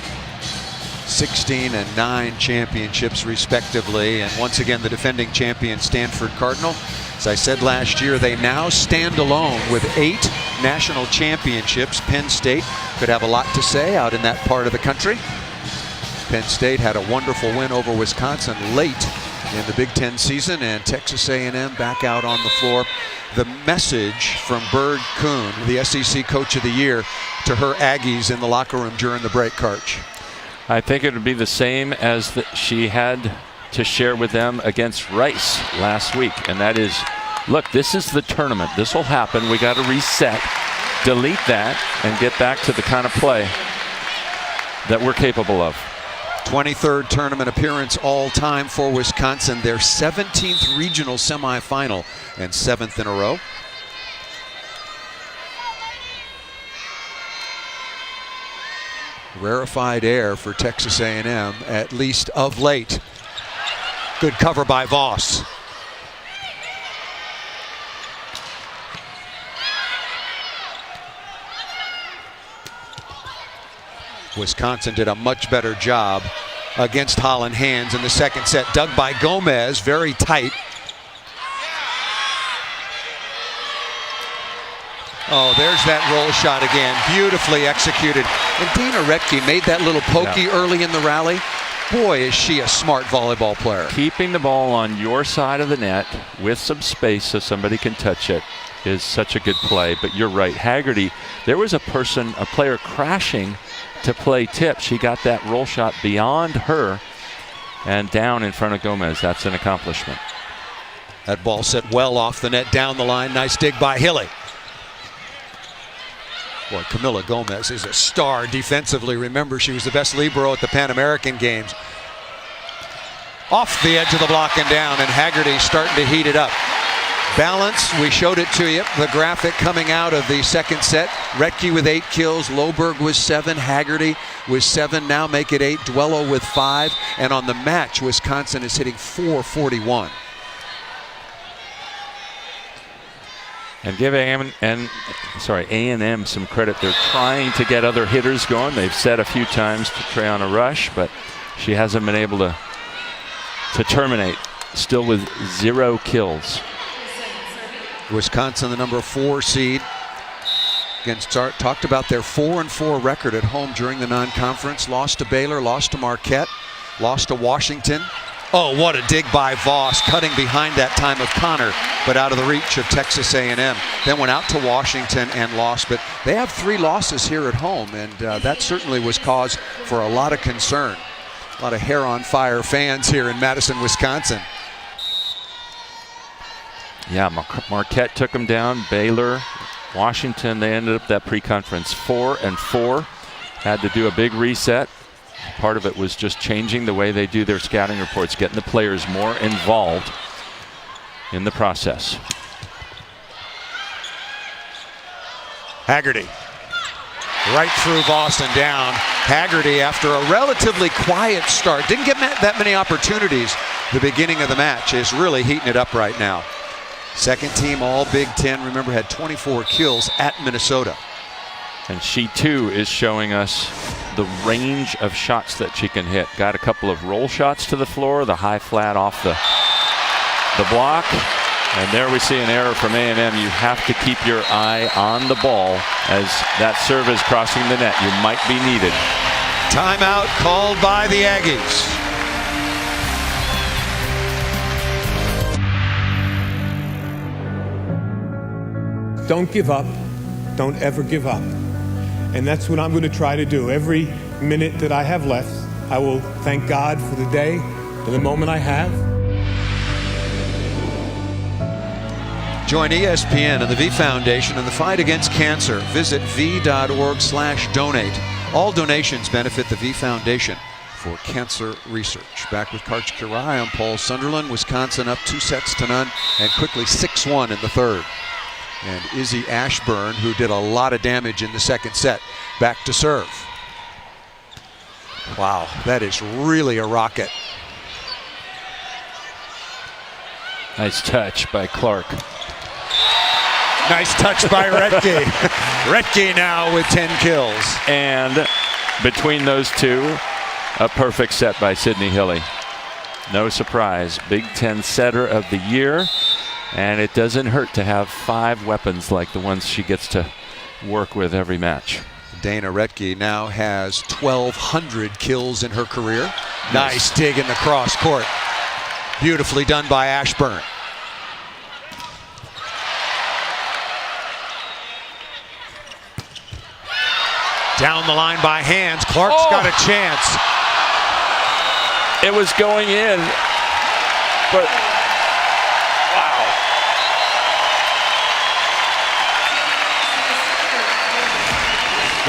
16 and 9 championships respectively, and once again the defending champion Stanford Cardinal. As I said last year, they now stand alone with 8 national championships. Penn State could have a lot to say out in that part of the country. Penn State had a wonderful win over Wisconsin late in the Big Ten season, and Texas A&M back out on the floor. The message from Bird Kuhn, the SEC Coach of the Year, to her Aggies in the locker room during the break, Karch. I think it would be the same as she had to share with them against Rice last week, and that is, look, this is the tournament. This will happen. We got to reset, delete that, and get back to the kind of play that we're capable of. 23rd tournament appearance all time for Wisconsin, their 17th regional semifinal and 7th in a row. Rarefied air for Texas A&M, at least of late. Good cover by Voss. Wisconsin did a much better job against Holland Hands in the second set. Dug by Gomez, very tight. Oh, there's that roll shot again, beautifully executed. And Dina Retke made that little pokey early in the rally. Boy, is she a smart volleyball player. Keeping the ball on your side of the net with some space so somebody can touch it is such a good play. But you're right, Haggerty, there was a player crashing to play tip. She got that roll shot beyond her and down in front of Gomez. That's an accomplishment. That ball set well off the net, down the line. Nice dig by Hilly. Boy, Camila Gomez is a star defensively. Remember, she was the best libero at the Pan American Games. Off the edge of the block and down, and Haggerty starting to heat it up. Balance, we showed it to you, the graphic coming out of the second set. Retke with 8 kills, Loberg with 7, Haggerty with 7, now make it 8, Duello with 5, and on the match, Wisconsin is hitting .441. And give A&M some credit. They're trying to get other hitters going. They've said a few times to Treyana Rush, but she hasn't been able to terminate. Still with 0 kills. Wisconsin, the number 4 seed. Again, talked about their 4-4 record at home during the non-conference. Lost to Baylor, lost to Marquette, lost to Washington. Oh, what a dig by Voss, cutting behind that time of Connor, but out of the reach of Texas A&M. Then went out to Washington and lost, but they have 3 losses here at home, and that certainly was cause for a lot of concern. A lot of hair on fire fans here in Madison, Wisconsin. Yeah, Marquette took them down. Baylor, Washington, they ended up that pre-conference 4-4. Had to do a big reset. Part of it was just changing the way they do their scouting reports, getting the players more involved in the process. Haggerty. Right through Voss and down. Haggerty, after a relatively quiet start, didn't get that many opportunities the beginning of the match, is really heating it up right now. Second team all Big Ten, remember, had 24 kills at Minnesota. And she too is showing us the range of shots that she can hit. Got a couple of roll shots to the floor, the high flat off the block. And there we see an error from A&M. You have to keep your eye on the ball as that serve is crossing the net. You might be needed. Timeout called by the Aggies. Don't give up. Don't ever give up. And that's what I'm going to try to do. Every minute that I have left, I will thank God for the day and the moment I have. Join ESPN and the V Foundation in the fight against cancer. Visit v.org/donate. All donations benefit the V Foundation for cancer research. Back with Karch Kirai, I'm Paul Sunderland. Wisconsin up 2-0 and quickly 6-1 in the third. And Izzy Ashburn, who did a lot of damage in the second set, back to serve. Wow, that is really a rocket. Nice touch by Clark. Nice touch by Retke. Retke now with 10 kills. And between those two, a perfect set by Sydney Hilly. No surprise, Big Ten setter of the year. And it doesn't hurt to have 5 weapons like the ones she gets to work with every match. Dana Retke now has 1,200 kills in her career. Nice dig in the cross court. Beautifully done by Ashburn. Down the line by hands. Clark's got a chance. It was going in, but wow.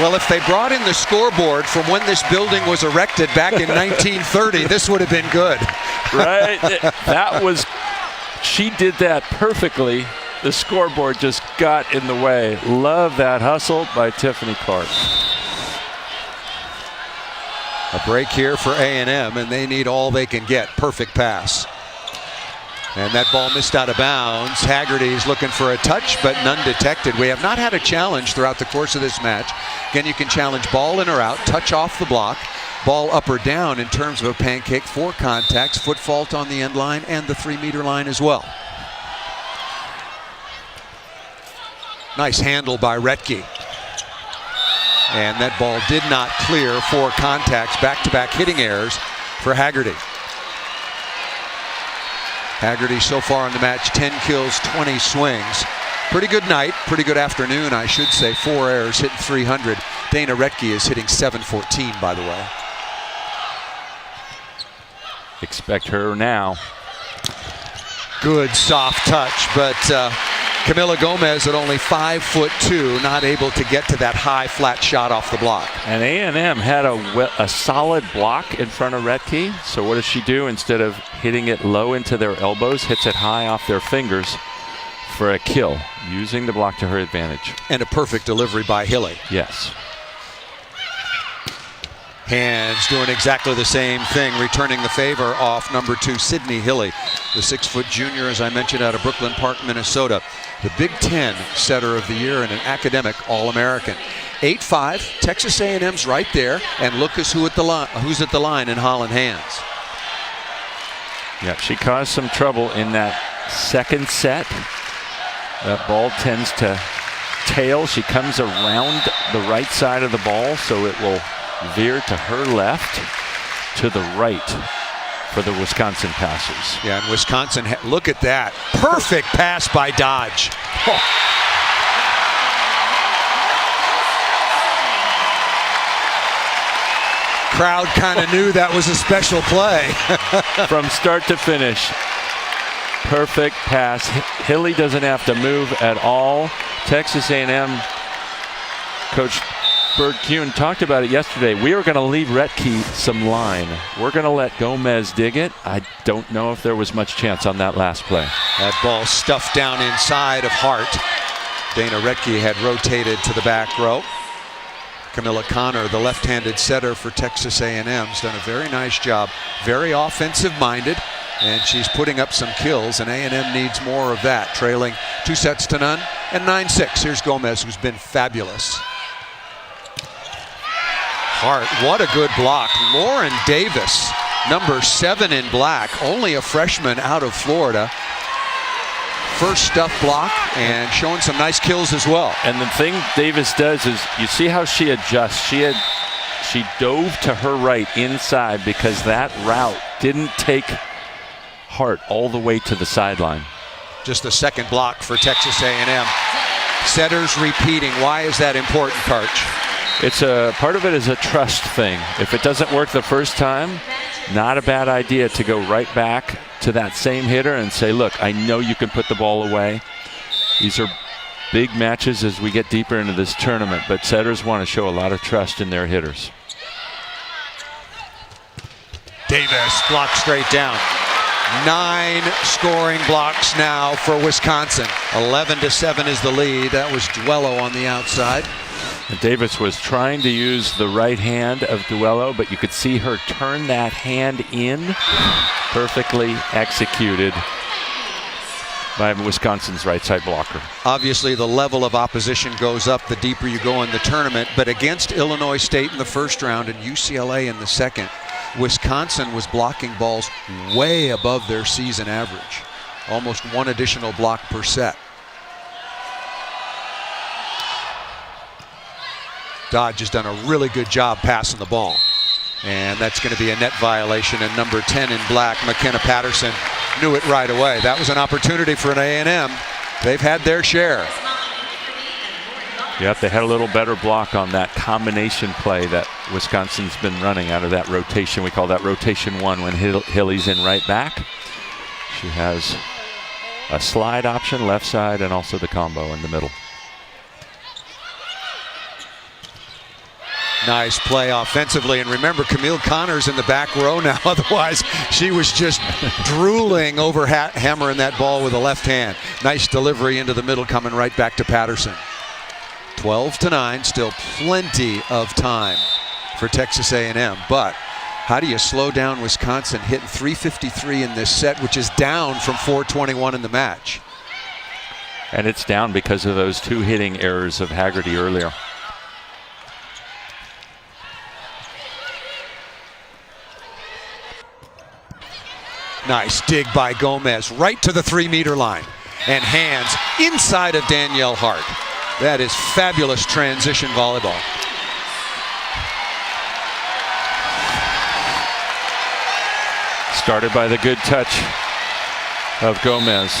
Well, if they brought in the scoreboard from when this building was erected back in 1930, this would have been good. Right? That was, she did that perfectly. The scoreboard just got in the way. Love that hustle by Tiffany Clark. A break here for A&M, and they need all they can get. Perfect pass. And that ball missed out of bounds. Haggerty's looking for a touch, but none detected. We have not had a challenge throughout the course of this match. Again, you can challenge ball in or out, touch off the block, ball up or down in terms of a pancake, 4 contacts, foot fault on the end line, and the 3-meter line as well. Nice handle by Retke. And that ball did not clear. 4 contacts, back-to-back hitting errors for Haggerty. Haggerty so far in the match, 10 kills, 20 swings. Pretty good night, pretty good afternoon, I should say. 4 errors, hitting 300. Dana Retke is hitting 714, by the way. Expect her now. Good soft touch, but Camila Gomez at only 5'2", not able to get to that high flat shot off the block. And A&M had a solid block in front of Retke. So what does she do? Instead of hitting it low into their elbows, hits it high off their fingers for a kill, using the block to her advantage. And a perfect delivery by Hilly. Yes. Hands doing exactly the same thing, returning the favor off number 2, Sydney Hilly, the 6-foot junior, as I mentioned, out of Brooklyn Park, Minnesota. The Big Ten setter of the year and an academic All-American. 8-5, Texas A&M's right there, and look who's at the line in Holland Hands. Yeah, she caused some trouble in that second set. That ball tends to tail. She comes around the right side of the ball, so it will veer to her left, to the right for the Wisconsin passers. Yeah, and Wisconsin, look at that. Perfect pass by Dodge. Oh. Crowd kind of knew that was a special play. From start to finish. Perfect pass. Hilly doesn't have to move at all. Texas A&M Coach Bert Kuhn talked about it yesterday. We are going to leave Retke some line. We're going to let Gomez dig it. I don't know if there was much chance on that last play. That ball stuffed down inside of Hart. Dana Retke had rotated to the back row. Camilla Connor, the left-handed setter for Texas A&M, has done a very nice job. Very offensive-minded, and she's putting up some kills, and A&M needs more of that. Trailing 2-0 and 9-6. Here's Gomez, who's been fabulous. Hart, what a good block. Lauren Davis, number 7 in black, only a freshman out of Florida. First stuff block and showing some nice kills as well. And the thing Davis does is, you see how she adjusts. She dove to her right inside because that route didn't take Hart all the way to the sideline. Just the second block for Texas A&M. Setters repeating. Why is that important, Karch? It's a part of it is a trust thing. If it doesn't work the first time, not a bad idea to go right back to that same hitter and say, look, I know you can put the ball away. These are big matches as we get deeper into this tournament, but setters want to show a lot of trust in their hitters. Davis blocked straight down. 9 scoring blocks now for Wisconsin. 11-7 is the lead. That was Duello on the outside. And Davis was trying to use the right hand of Duello, but you could see her turn that hand in. Perfectly executed by Wisconsin's right side blocker. Obviously, the level of opposition goes up the deeper you go in the tournament, but against Illinois State in the first round and UCLA in the second, Wisconsin was blocking balls way above their season average. Almost 1 additional block per set. Dodge has done a really good job passing the ball. And that's going to be a net violation. And number 10 in black, McKenna Patterson, knew it right away. That was an opportunity for an A&M. They've had their share. Yep, they had a little better block on that combination play that Wisconsin's been running out of that rotation. We call that rotation 1 when Hilly's in right back. She has a slide option left side and also the combo in the middle. Nice play offensively, and remember, Camille Connor's in the back row now. Otherwise, she was just drooling over hammering that ball with the left hand. Nice delivery into the middle, coming right back to Patterson. 12-9, still plenty of time for Texas A&M. But how do you slow down Wisconsin, hitting 353 in this set, which is down from 421 in the match? And it's down because of those 2 hitting errors of Haggerty earlier. Nice dig by Gomez, right to the 3-meter line. And hands inside of Danielle Hart. That is fabulous transition volleyball. Started by the good touch of Gomez.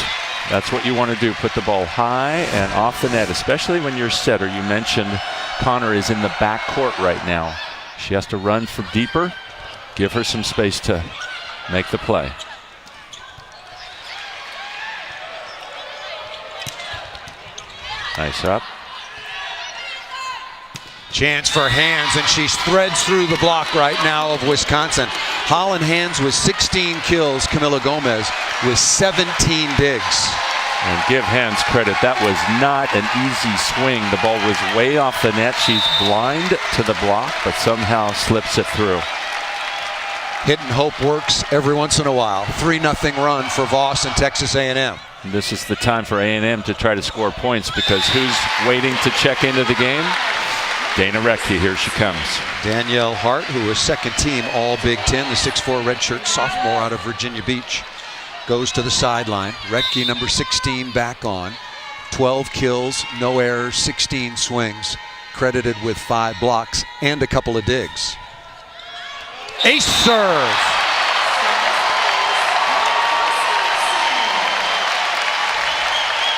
That's what you want to do, put the ball high and off the net, especially when you're setter. You mentioned Connor is in the back court right now. She has to run for deeper, give her some space to make the play. Nice up. Chance for Hands, and she threads through the block right now of Wisconsin. Holland Hands with 16 kills, Camila Gomez with 17 digs. And give Hands credit, that was not an easy swing. The ball was way off the net. She's blind to the block, but somehow slips it through. Hit and hope works every once in a while. 3-0 run for Voss and Texas A&M. This is the time for A&M to try to score points, because who's waiting to check into the game? Dana Retke, here she comes. Danielle Hart, who was second team All Big Ten, the 6'4" redshirt sophomore out of Virginia Beach, goes to the sideline. Retke, number 16, back on. 12 kills, no errors, 16 swings, credited with 5 blocks and a couple of digs. Ace serve.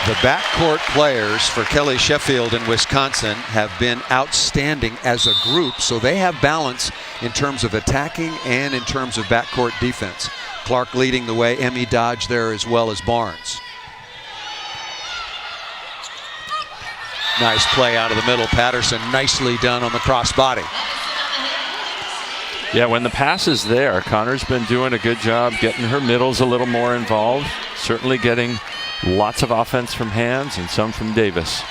The backcourt players for Kelly Sheffield in Wisconsin have been outstanding as a group, so they have balance in terms of attacking and in terms of backcourt defense. Clark leading the way, Emmy Dodge there as well as Barnes. Nice play out of the middle. Patterson nicely done on the crossbody. Yeah, when the pass is there, Connor's been doing a good job getting her middles a little more involved, certainly getting lots of offense from Hands and some from Davis.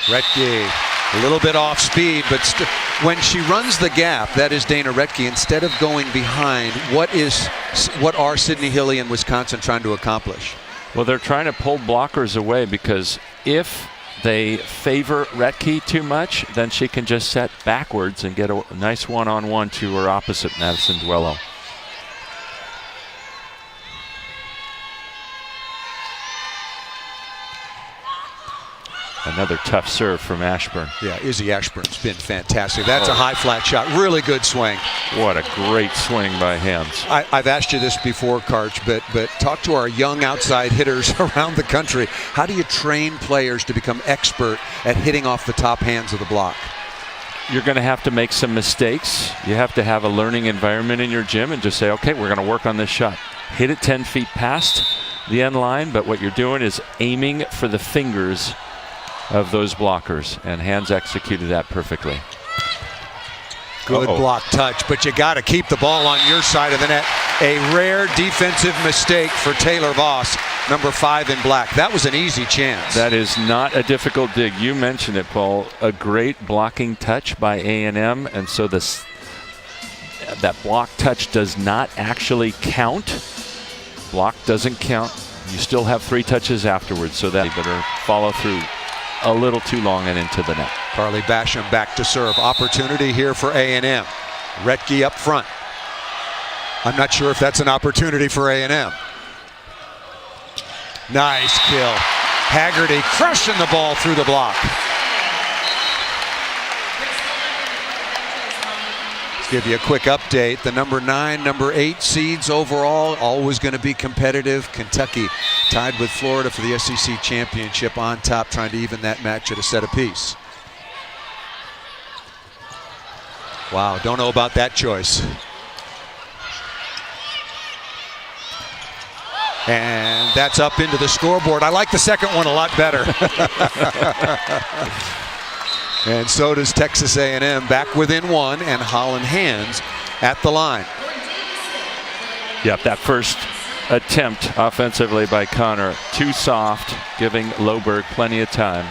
Retke, a little bit off speed, but when she runs the gap, that is Dana Retke, instead of going behind, what are Sydney Hilly and Wisconsin trying to accomplish? Well, they're trying to pull blockers away, because if they favor Retke too much, then she can just set backwards and get a nice one-on-one to her opposite, Madison Duello. Another tough serve from Ashburn. Yeah, Izzy Ashburn's been fantastic. That's a high flat shot. Really good swing. What a great swing by Hands. I've asked you this before, Karch, but talk to our young outside hitters around the country. How do you train players to become expert at hitting off the top hands of the block? You're going to have to make some mistakes. You have to have a learning environment in your gym and just say, okay, we're going to work on this shot. Hit it 10 feet past the end line, but what you're doing is aiming for the fingers of those blockers, and Hands executed that perfectly. Good block touch, but you got to keep the ball on your side of the net. A rare defensive mistake for Taylor Voss, number 5 in black. That was an easy chance. That is not a difficult dig. You mentioned it, Paul. A great blocking touch by A&M, and so that block touch does not actually count. Block doesn't count. You still have 3 touches afterwards, so that better follow through a little too long and into the net. Carly Basham back to serve. Opportunity here for A&M. Retke up front. I'm not sure if that's an opportunity for A&M. Nice kill. Haggerty crushing the ball through the block. Give you a quick update. The number 9, number 8 seeds overall, always going to be competitive. Kentucky tied with Florida for the SEC championship on top, trying to even that match at a set apiece. Wow, don't know about that choice. And that's up into the scoreboard. I like the second one a lot better. And so does Texas A&M, back within 1, and Holland Hands at the line. Yep, that first attempt offensively by Connor, too soft, giving Loberg plenty of time.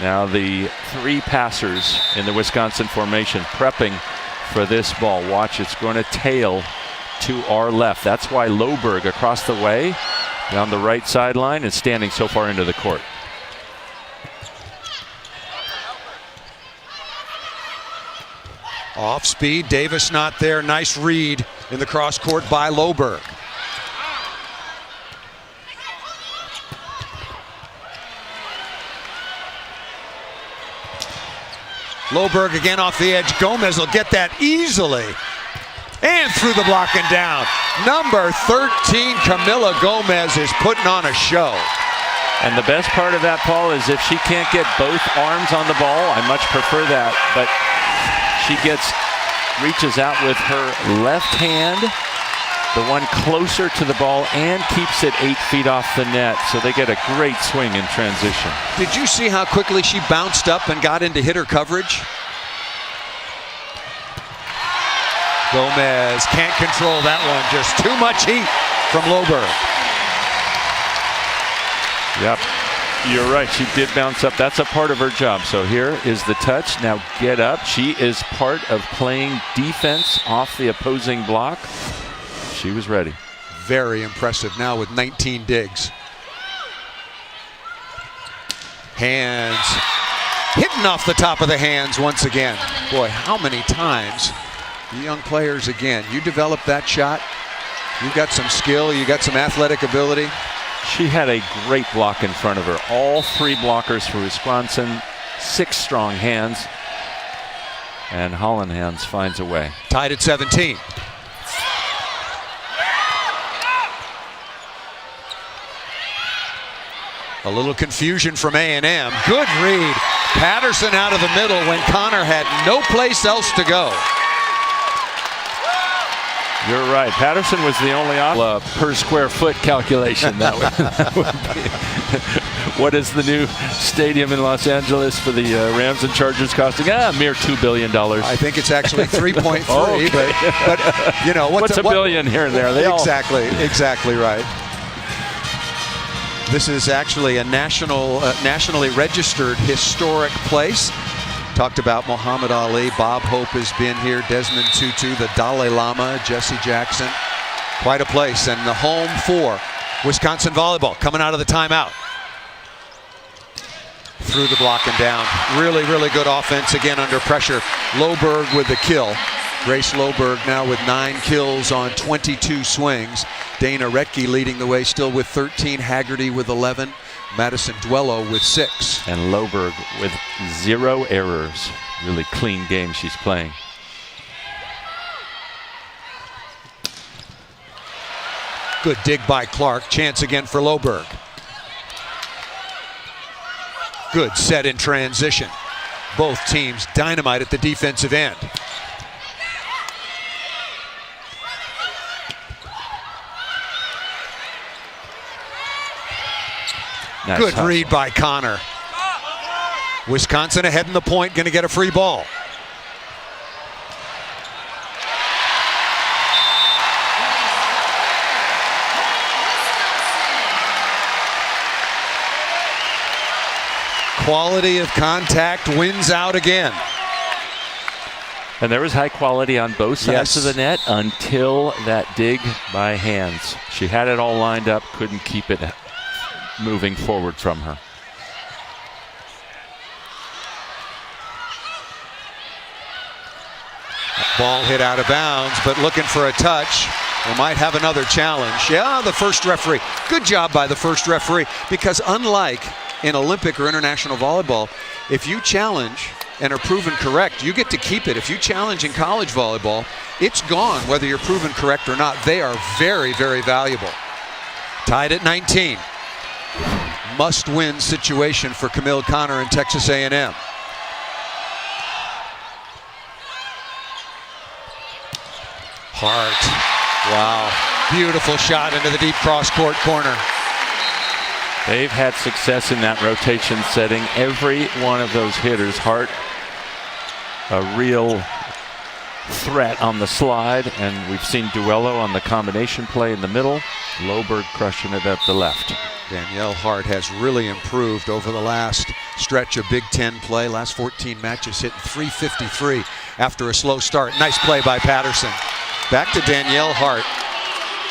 Now the 3 passers in the Wisconsin formation prepping for this ball. Watch, it's going to tail to our left. That's why Loberg across the way down the right sideline is standing so far into the court. Off speed, Davis not there. Nice read in the cross court by Loberg. Loberg again off the edge. Gomez will get that easily. And through the block and down. Number 13, Camila Gomez, is putting on a show. And the best part of that, Paul, is if she can't get both arms on the ball, I much prefer that, but she reaches out with her left hand, the one closer to the ball, and keeps it 8 feet off the net. So they get a great swing in transition. Did you see how quickly she bounced up and got into hitter coverage? Gomez can't control that one. Just too much heat from Loberg. Yep, you're right. She did bounce up. That's a part of her job. So here is the touch. Now get up. She is part of playing defense off the opposing block. She was ready. Very impressive now with 19 digs. Hands hitting off the top of the hands once again. Boy, how many times You young players, again, you develop that shot. You've got some skill. You got some athletic ability. She had a great block in front of her. All 3 blockers for Wisconsin. 6 strong hands. And Holland Hands finds a way. Tied at 17. A little confusion from A&M. Good read. Patterson out of the middle when Connor had no place else to go. You're right. Patterson was the only per square foot calculation. That would be. What is the new stadium in Los Angeles for the Rams and Chargers costing? A mere $2 billion. I think it's actually 3.3. Okay. but you know what's a billion here and there? Exactly right. This is actually a nationally registered historic place. Talked about Muhammad Ali. Bob Hope has been here. Desmond Tutu, the Dalai Lama, Jesse Jackson. Quite a place, and the home for Wisconsin volleyball coming out of the timeout. Through the block and down. Really, really good offense again under pressure. Loberg with the kill. Grace Loberg now with 9 kills on 22 swings. Dana Retke leading the way still with 13. Haggerty with 11. Madison Duello with 6. And Loberg with 0 errors. Really clean game she's playing. Good dig by Clark. Chance again for Loberg. Good set in transition. Both teams dynamite at the defensive end. Nice Good hustle. read by Connor. Wisconsin ahead in the point, going to get a free ball. Quality of contact wins out again. And there was high quality on both sides Yes. of the net until that dig by Hands. She had it all lined up, couldn't keep it moving forward from her. Ball hit out of bounds, but looking for a touch. We might have another challenge. Yeah, the first referee. Good job by the first referee, because unlike in Olympic or international volleyball, if you challenge and are proven correct, you get to keep it. If you challenge in college volleyball, it's gone whether you're proven correct or not. They are very, very valuable. Tied at 19. Must-win situation for Camille Connor and Texas A&M. Hart. Wow. Beautiful shot into the deep cross-court corner. They've had success in that rotation setting. Every one of those hitters, Hart, a real threat on the slide, and we've seen Duello on the combination play in the middle. Loberg crushing it at the left. Danielle Hart has really improved over the last stretch of Big Ten play. Last 14 matches hitting .353 after a slow start. Nice play by Patterson. Back to Danielle Hart.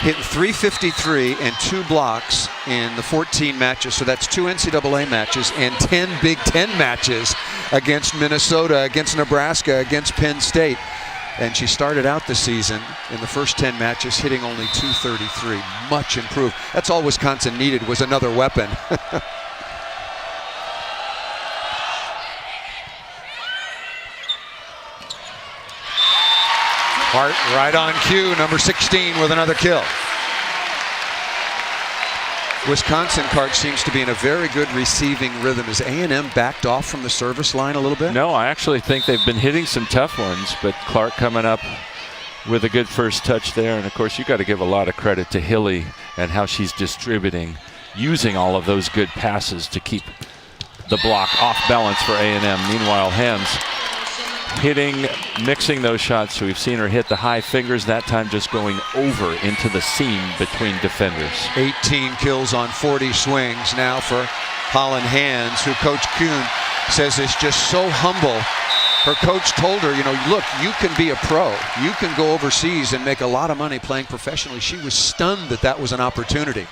Hitting .353 and 2 blocks in the 14 matches. So that's 2 NCAA matches and 10 Big Ten matches against Minnesota, against Nebraska, against Penn State. And she started out the season in the first 10 matches hitting only .233. Much improved. That's all Wisconsin needed, was another weapon. Hart right on cue, number 16 with another kill. Wisconsin, Clark, seems to be in a very good receiving rhythm. Is A&M backed off from the service line a little bit? No, I actually think they've been hitting some tough ones, but Clark coming up with a good first touch there. And of course, you got to give a lot of credit to Hilly and how she's distributing, using all of those good passes to keep the block off balance for A&M. Meanwhile, Hands hitting, mixing those shots. So we've seen her hit the high fingers, that time just going over into the seam between defenders. 18 kills on 40 swings now for Holland Hands, who Coach Kuhn says is just so humble. Her coach told her, you know, look, you can be a pro. You can go overseas and make a lot of money playing professionally. She was stunned that that was an opportunity.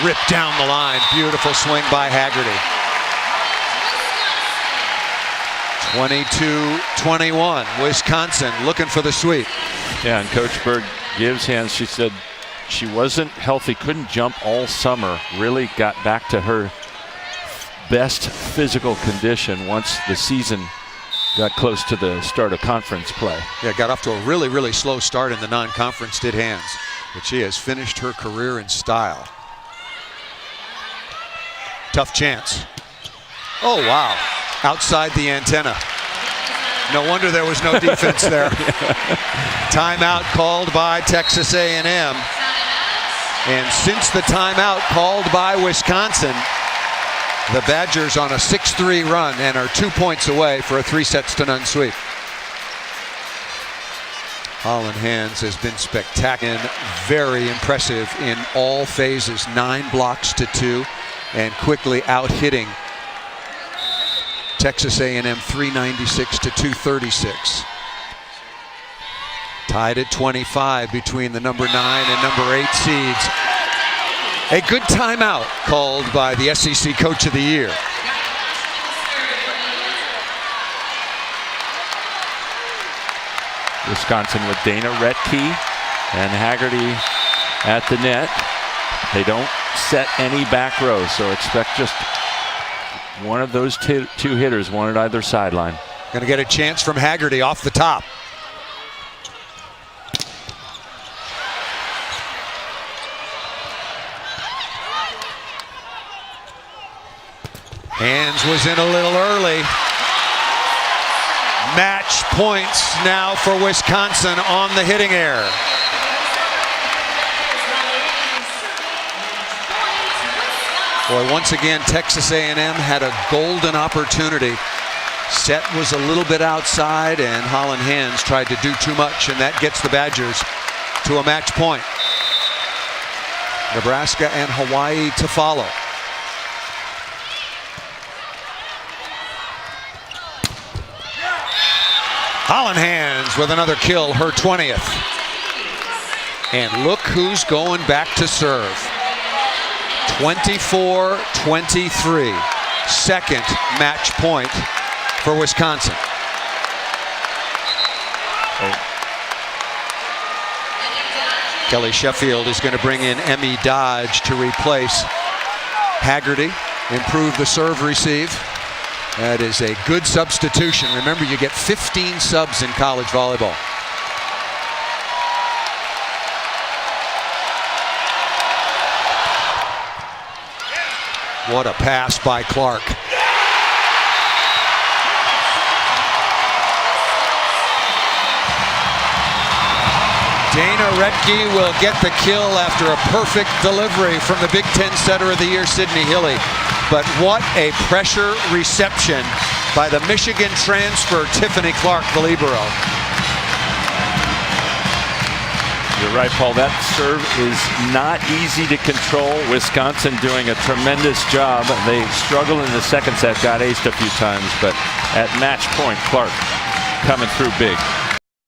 Ripped down the line. Beautiful swing by Haggerty. 22-21. Wisconsin looking for the sweep. Yeah, and Coach Berg gives hands. She said she wasn't healthy, couldn't jump all summer. Really got back to her best physical condition once the season got close to the start of conference play. Yeah, got off to a really, really slow start in the non-conference, did hands. But she has finished her career in style. Tough chance. Oh, wow. Outside the antenna. No wonder there was no defense there. Timeout called by Texas A&M. And since the timeout called by Wisconsin, the Badgers on a 6-3 run and are 2 points away for a 3-0 sweep. Holland Hands has been spectacular, very impressive in all phases. 9 blocks to 2 and quickly out-hitting Texas A&M 396 to 236. Tied at 25 between the number 9 and number 8 seeds. A good timeout called by the SEC Coach of the Year. Wisconsin with Dana Retke and Haggerty at the net. They don't set any back row, so expect just one of those two hitters, one at either sideline. Going to get a chance from Haggerty off the top. Hands was in a little early. Match points now for Wisconsin on the hitting error. Boy, once again, Texas A&M had a golden opportunity. Set was a little bit outside, and Holland Hands tried to do too much, and that gets the Badgers to a match point. Nebraska and Hawaii to follow. Holland Hands with another kill, her 20th. And look who's going back to serve. 24-23. Second match point for Wisconsin. Kelly Sheffield is going to bring in Emmy Dodge to replace Haggerty, improve the serve receive. That is a good substitution. Remember, you get 15 subs in college volleyball. What a pass by Clark. Dana Retke will get the kill after a perfect delivery from the Big Ten Setter of the Year, Sydney Hilly. But what a pressure reception by the Michigan transfer, Tiffany Clark, the libero. You're right, Paul. That serve is not easy to control. Wisconsin doing a tremendous job. They struggled in the second set, got aced a few times, but at match point, Clark coming through big.